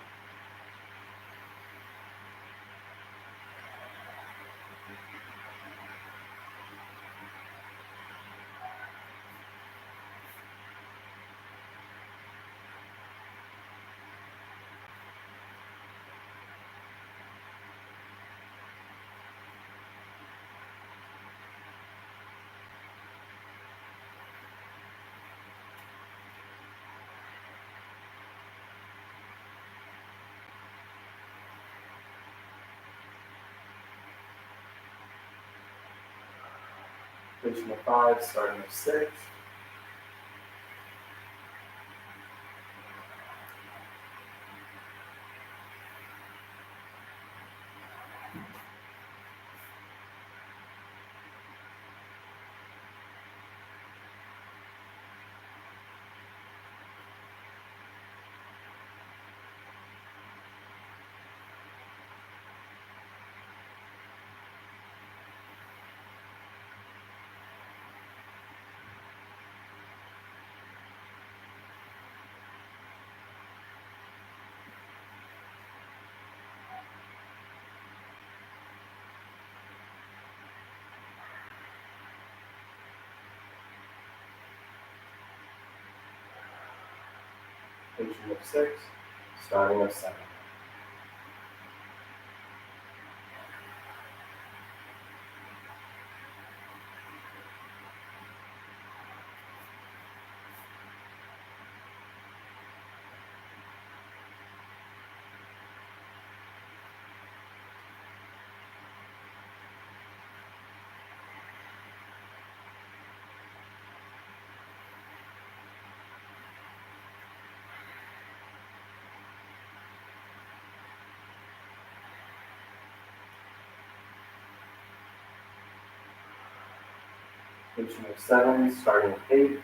Speaker 1: Completion of 5, starting at 6. Completion of 6, starting at 7. Completion of 7, starting at 8.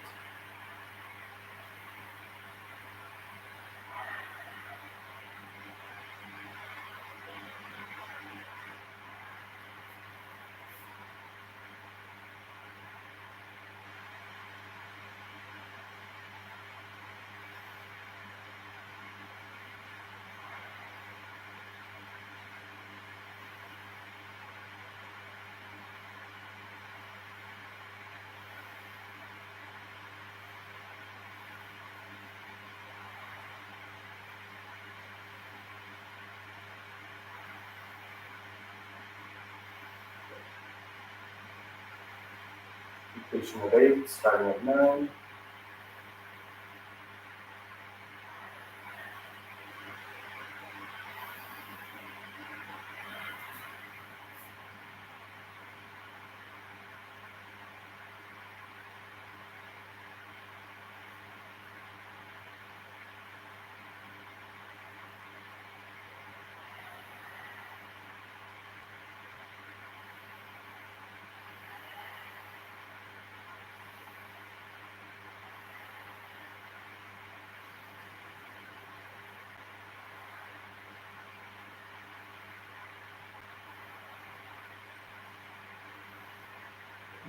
Speaker 1: Completion of 8, starting at 9.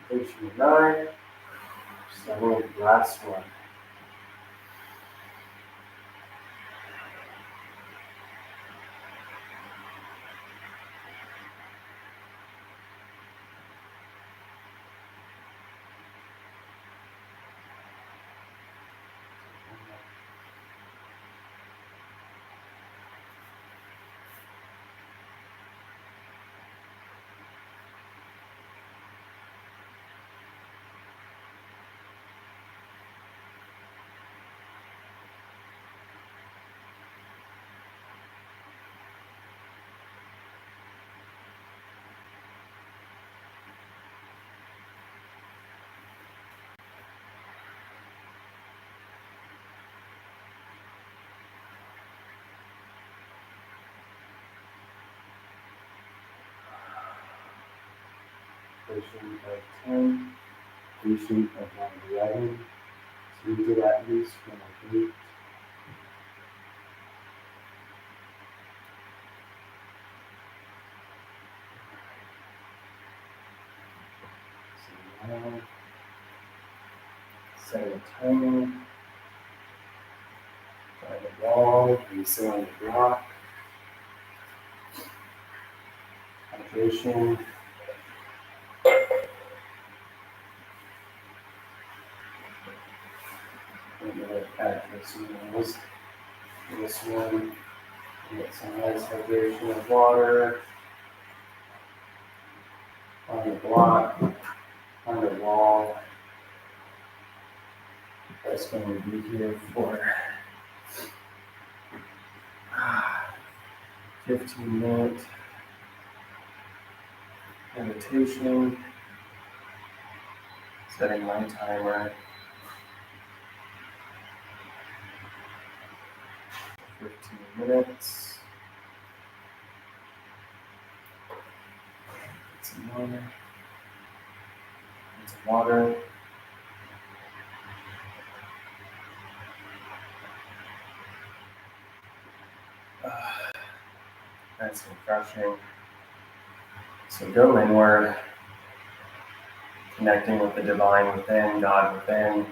Speaker 1: Completion of 9, starting with the last one.
Speaker 2: Contemplation of 10, patient of number 11, seated at least from a gate. So now, setting a timer, find a wall, and sit on the block. Hydration. And then add some meals. This one, get some nice hydration of water on the block, on the wall. That's going to be here for 15-minute meditation. Setting my timer. 15 minutes. Get some water. Get some water. Nice and refreshing. So go inward, connecting with the divine within, God within.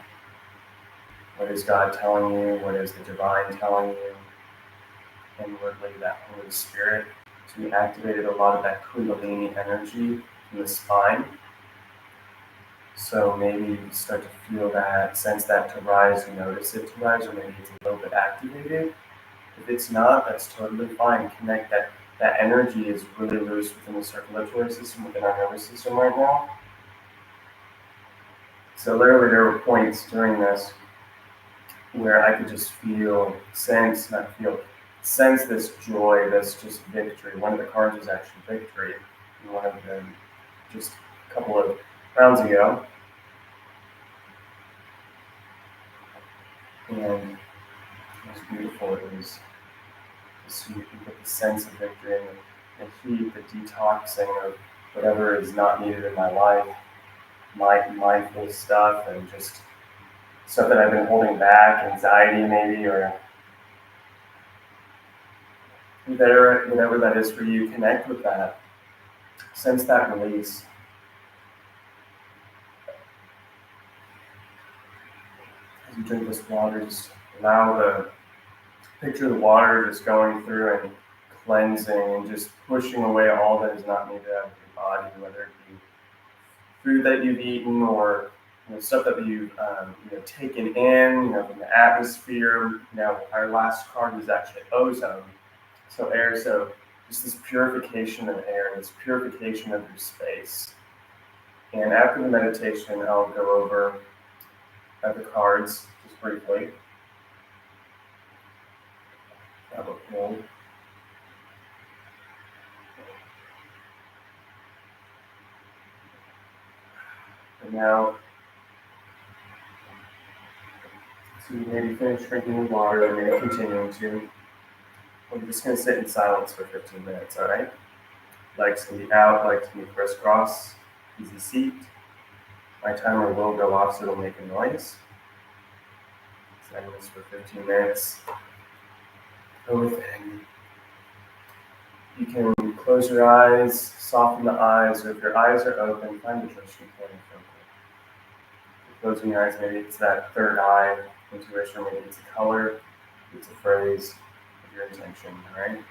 Speaker 2: What is God telling you? What is the divine telling you? Inwardly, that Holy Spirit. So we activated a lot of that Kundalini energy in the spine. So maybe you start to feel that, sense that to rise, you notice it to rise, or maybe it's a little bit activated. If it's not, that's totally fine. Connect that energy is really loose within the circulatory system, within our nervous system right now. So literally there were points during this where I could just sense this joy, this just victory. One of the cards was actually victory. And one of them just a couple of rounds ago. And it was beautiful. It was just, you can get the sense of victory and the heat, the detoxing of whatever is not needed in my life, my mindful stuff, and just stuff that I've been holding back, anxiety maybe, or whatever that is for you. Connect with that. Sense that release. As you drink this water, just picture the water just going through and cleansing and just pushing away all that is not needed out of your body, whether it be food that you've eaten or stuff that you've taken in, from the atmosphere. Our last card was actually ozone, so air. So just this purification of air, this purification of your space. And after the meditation, I'll go over the cards just briefly. Have a pull. And now, so you maybe finish drinking the water, or maybe continuing to. We're just going to sit in silence for 15 minutes, all right? Legs can be out, legs can be crisscross, easy seat. My timer will go off, so it'll make a noise. Setting this for 15 minutes. Go within. You can close your eyes, soften the eyes, or if your eyes are open, find the drishti point of focus. Closing your eyes, maybe it's that third eye intuition, maybe it's a color, it's a phrase of your intention, all right?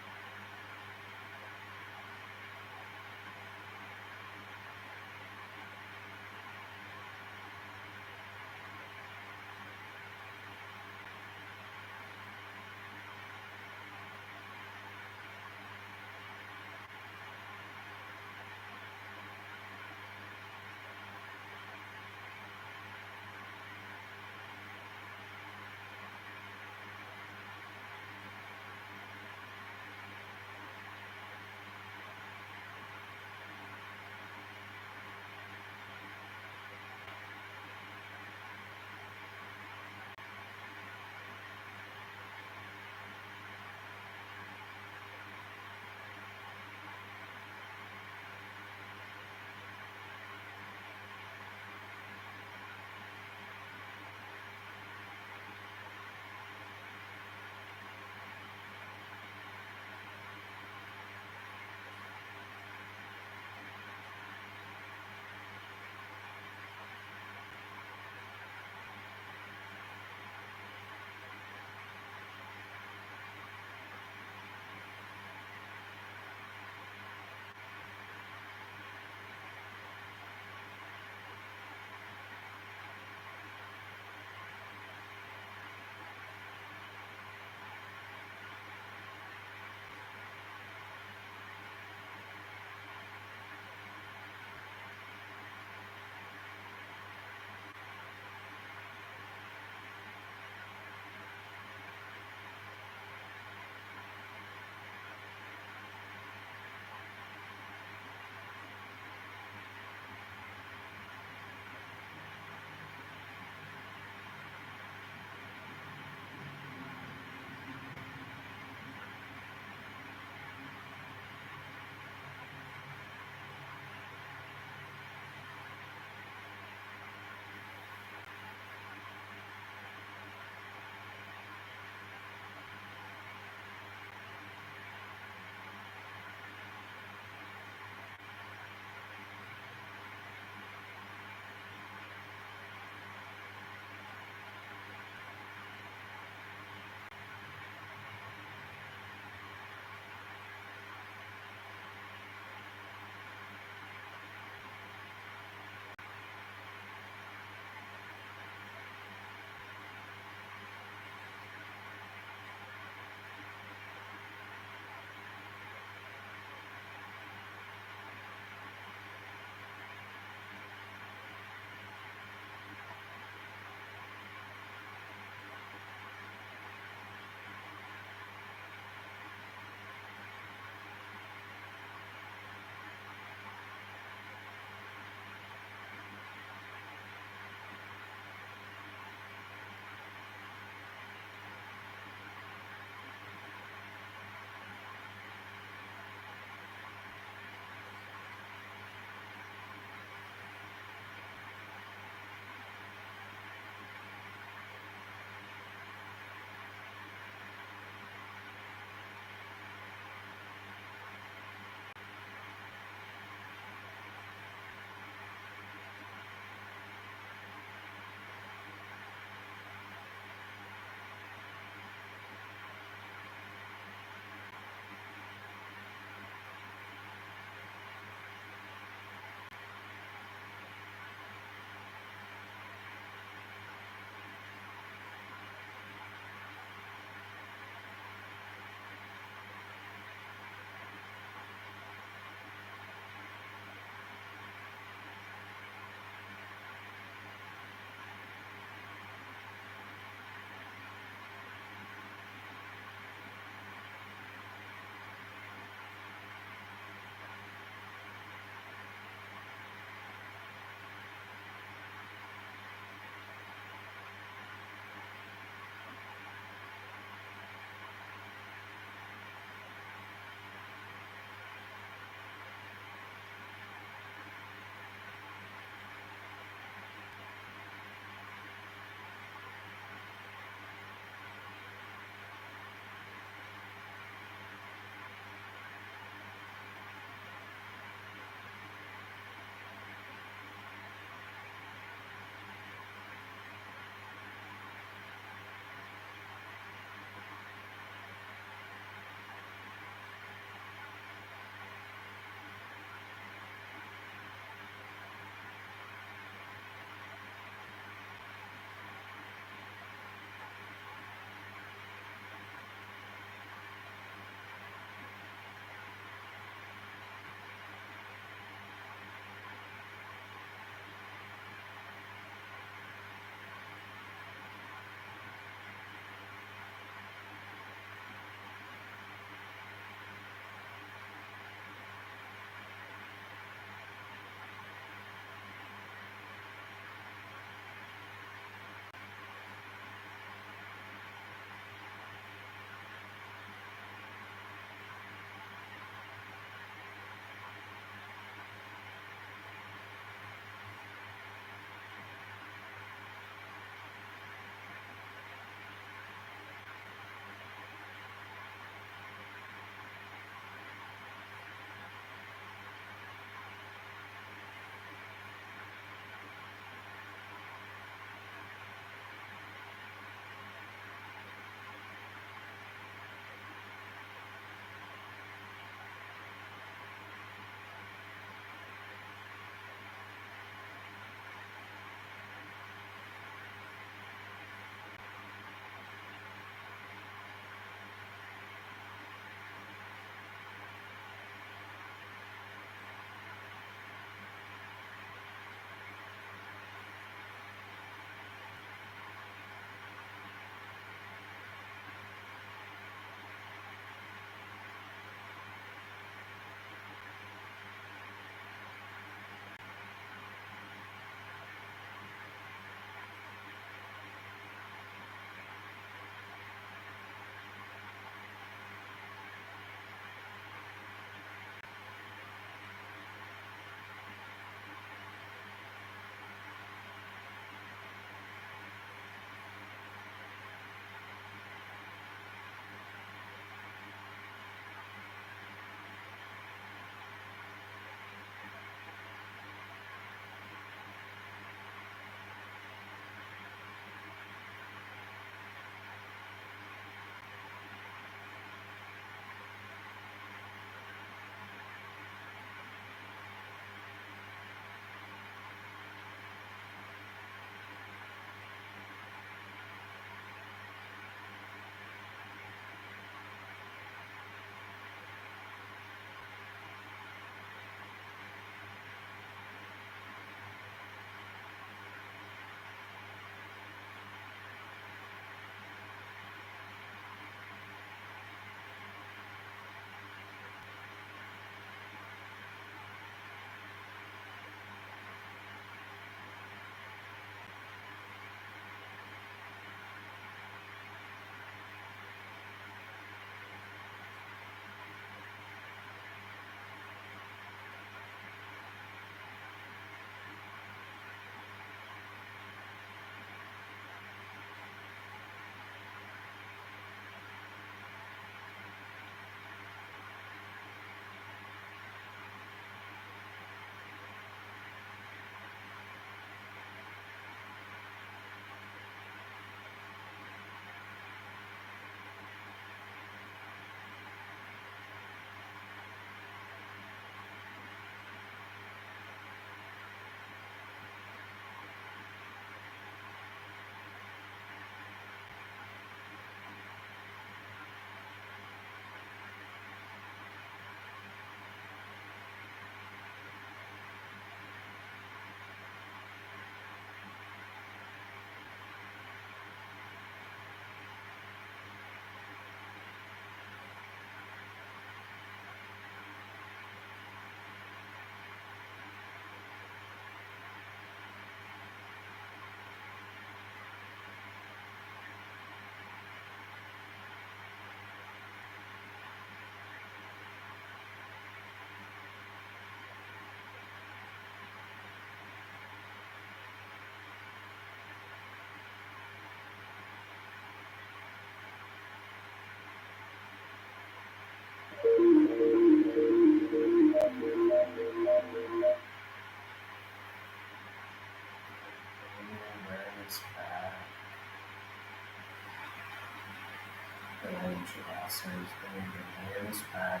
Speaker 1: Shavasana is bring the awareness back.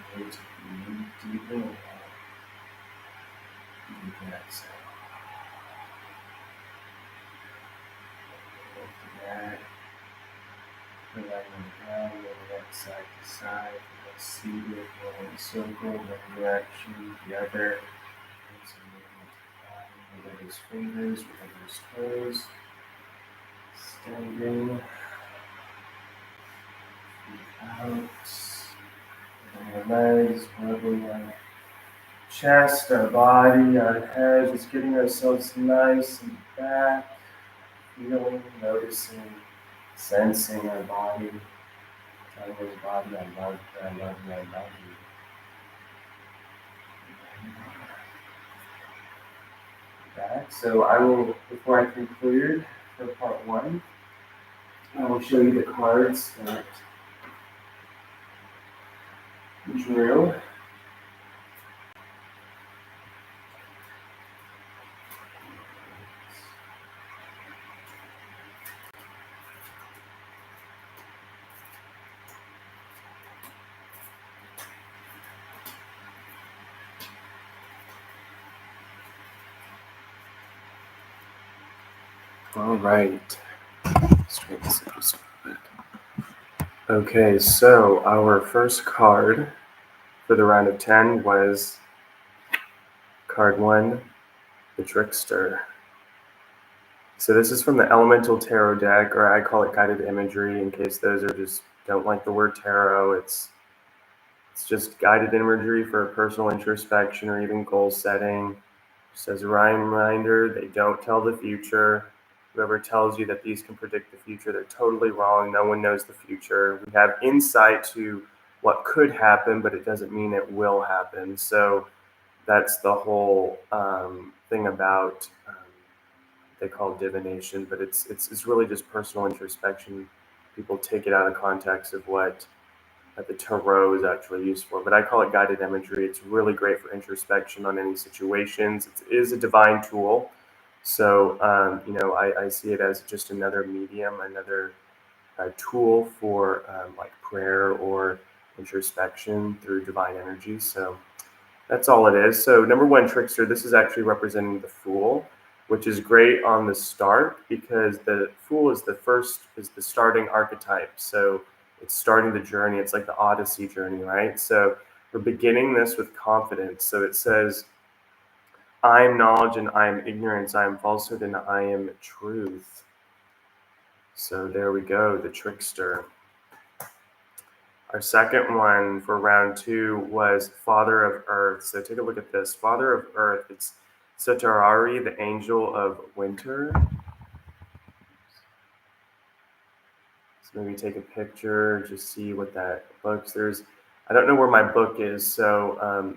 Speaker 1: Continue to breathe deeply inhale, deeply exhale. Lift the neck, the leg on the ground, moving neck side to side. We're seated, rolling a circle, one direction, the other. It's a movement to the body. Wiggle those fingers, wiggle those toes. Standing. Out, our legs, rubbing our chest, our body, our head, just getting ourselves nice and back, feeling, noticing, sensing our body, telling our body, I love you, I love you, I love you. Back. So I will, before I conclude for part one, I will show you the cards that we drew. All right. Straighten this up just a little bit. Okay, so our first card for the round of 10 was card 1, the Trickster. So this is from the Elemental Tarot deck, or I call it guided imagery in case those are just don't like the word tarot. It's just guided imagery for personal introspection or even goal setting. Just as a reminder, they don't tell the future. Whoever tells you that these can predict the future, they're totally wrong. No one knows the future. We have insight to what could happen, but it doesn't mean it will happen. So that's the whole thing about they call divination, but it's really just personal introspection. People take it out of context of what the tarot is actually used for. But I call it guided imagery. It's really great for introspection on any situations. It is a divine tool. So, I see it as just another medium, another tool for like prayer or introspection through divine energy. So that's all it is. So number 1, Trickster, this is actually representing the Fool, which is great on the start because the Fool is the starting archetype. So it's starting the journey. It's like the Odyssey journey, right? So we're beginning this with confidence. So it says, I am knowledge and I am ignorance. I am falsehood and I am truth. So there we go, the Trickster. Our second one for round 2 was Father of Earth. So take a look at this. Father of Earth, it's Satarari, the angel of winter. So maybe take a picture, just see what that looks. I don't know where my book is, so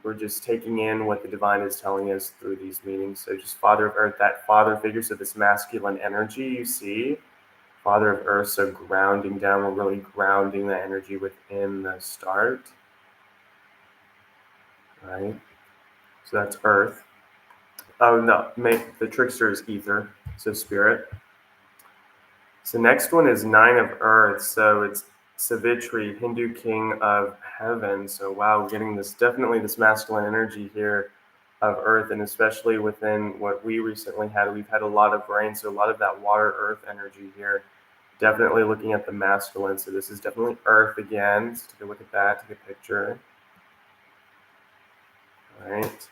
Speaker 1: we're just taking in what the divine is telling us through these meetings. So just Father of Earth, that father figure, so this masculine energy you see. Father of Earth, so grounding down, we're really grounding the energy within the start. Right? So that's Earth. Oh no, the Trickster is Ether, so Spirit. So next one is 9 of Earth, so it's Savitri, Hindu king of heaven. So wow, we're getting definitely this masculine energy here of Earth, and especially within what we recently had. We've had a lot of rain, so a lot of that water Earth energy here. Definitely looking at the masculine. So this is definitely Earth again. Let's take a look at that, take a picture. All right.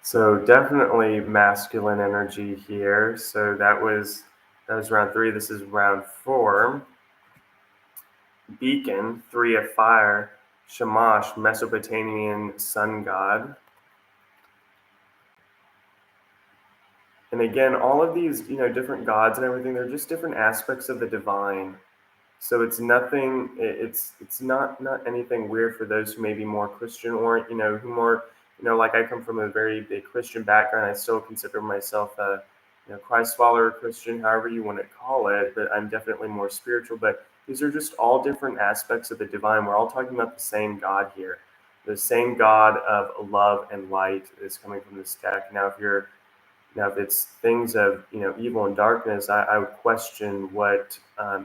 Speaker 1: So definitely masculine energy here. So that was round 3. This is round 4. Beacon, 3 of fire. Shamash, Mesopotamian sun god. And again, all of these, different gods and everything, they're just different aspects of the divine. So it's nothing. It's not anything weird for those who may be more Christian or who more like I come from a very big Christian background. I still consider myself a Christ follower, Christian, however you want to call it. But I'm definitely more spiritual. But these are just all different aspects of the divine. We're all talking about the same God here. The same God of love and light is coming from this deck. Now, if you're Now, if it's things of evil and darkness, I would question what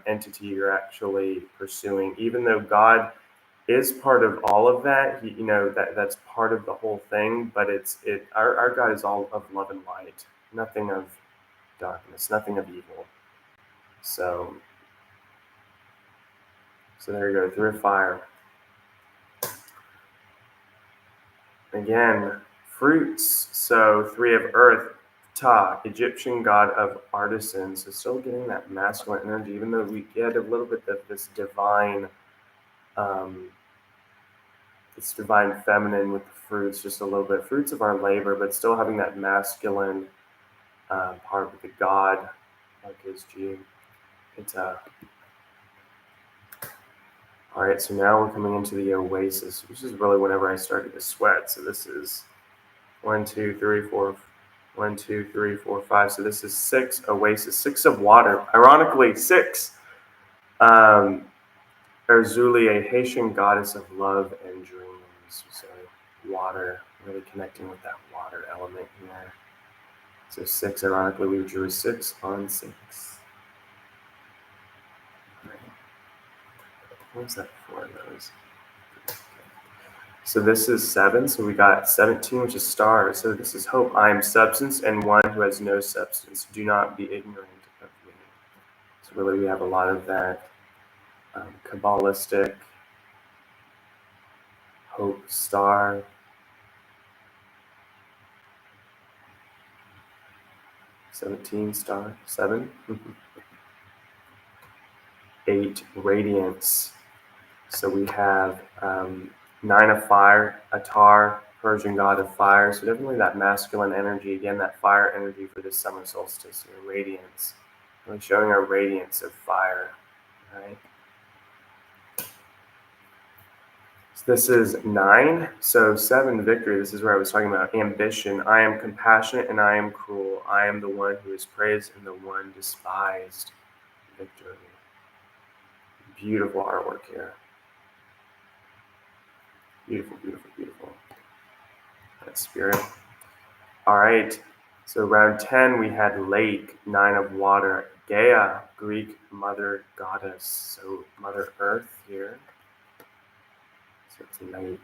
Speaker 1: entity you're actually pursuing. Even though God is part of all of that, that's part of the whole thing. But our God is all of love and light, nothing of darkness, nothing of evil. So there you go, through fire. Again, fruits. So 3 of earth, Ta, Egyptian god of artisans. So still getting that masculine energy, even though we get a little bit of this divine feminine with the fruits, just a little bit. Fruits of our labor, but still having that masculine part with the god, like his G. All right, so now we're coming into the oasis, which is really whenever I started to sweat. So this is 1, 2, 3, 4. 1, 2, 3, 4, 5. So this is 6 oasis, 6 of water. Ironically, 6. Erzuli, a Haitian goddess of love and dreams. So water, really connecting with that water element here. So 6, ironically, we drew 6 on 6. What was that for? So this is 7, so we got 17, which is stars. So this is hope. I am substance and one who has no substance. Do not be ignorant of me. So really we have a lot of that Kabbalistic hope star. 17 star, 7. 8 radiance. So we have 9 of fire, Atar, Persian god of fire. So definitely that masculine energy, again, that fire energy for this summer solstice, radiance. Really showing our radiance of fire, right? So this is 9. So 7, victory. This is where I was talking about ambition. I am compassionate and I am cruel. I am the one who is praised and the one despised. Victory. Beautiful artwork here. Beautiful, beautiful, beautiful. That spirit. All right. So round 10, we had lake, 9 of water. Gaia, Greek mother goddess. So Mother Earth here. So it's lake,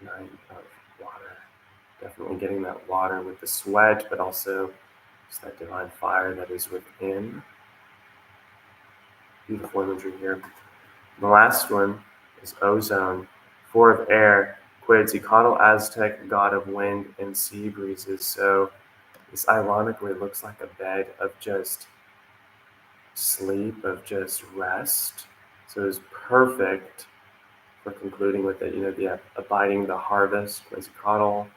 Speaker 1: 9 of water. Definitely getting that water with the sweat, but also just that divine fire that is within. Beautiful imagery here. The last one is ozone, 4 of air, Quetzalcoatl, Aztec, god of wind and sea breezes. So this ironically looks like a bed of just sleep, of just rest. So it's perfect for concluding with it, the abiding the harvest, Quetzalcoatl,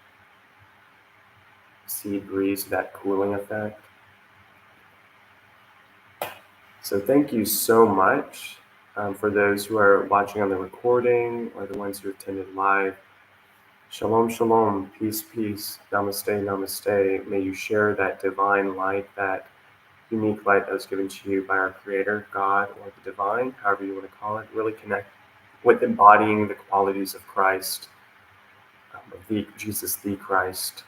Speaker 1: sea breeze, that cooling effect. So thank you so much for those who are watching on the recording or the ones who attended live. Shalom, shalom, peace, peace, namaste, namaste. May you share that divine light, that unique light that was given to you by our Creator, God, or the divine, however you want to call it. Really connect with embodying the qualities of Christ, of Jesus the Christ.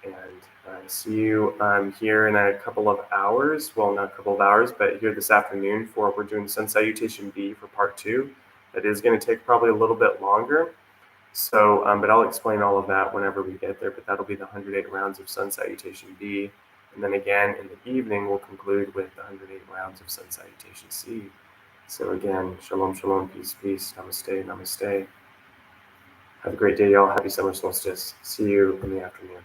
Speaker 1: And see you here in a couple of hours. Well, not a couple of hours, but here this afternoon we're doing Sun Salutation B for part 2. That is going to take probably a little bit longer. So, but I'll explain all of that whenever we get there. But that'll be the 108 rounds of Sun Salutation B. And then again, in the evening, we'll conclude with the 108 rounds of Sun Salutation C. So again, shalom, shalom, peace, peace, namaste, namaste. Have a great day, y'all. Happy summer solstice. See you in the afternoon.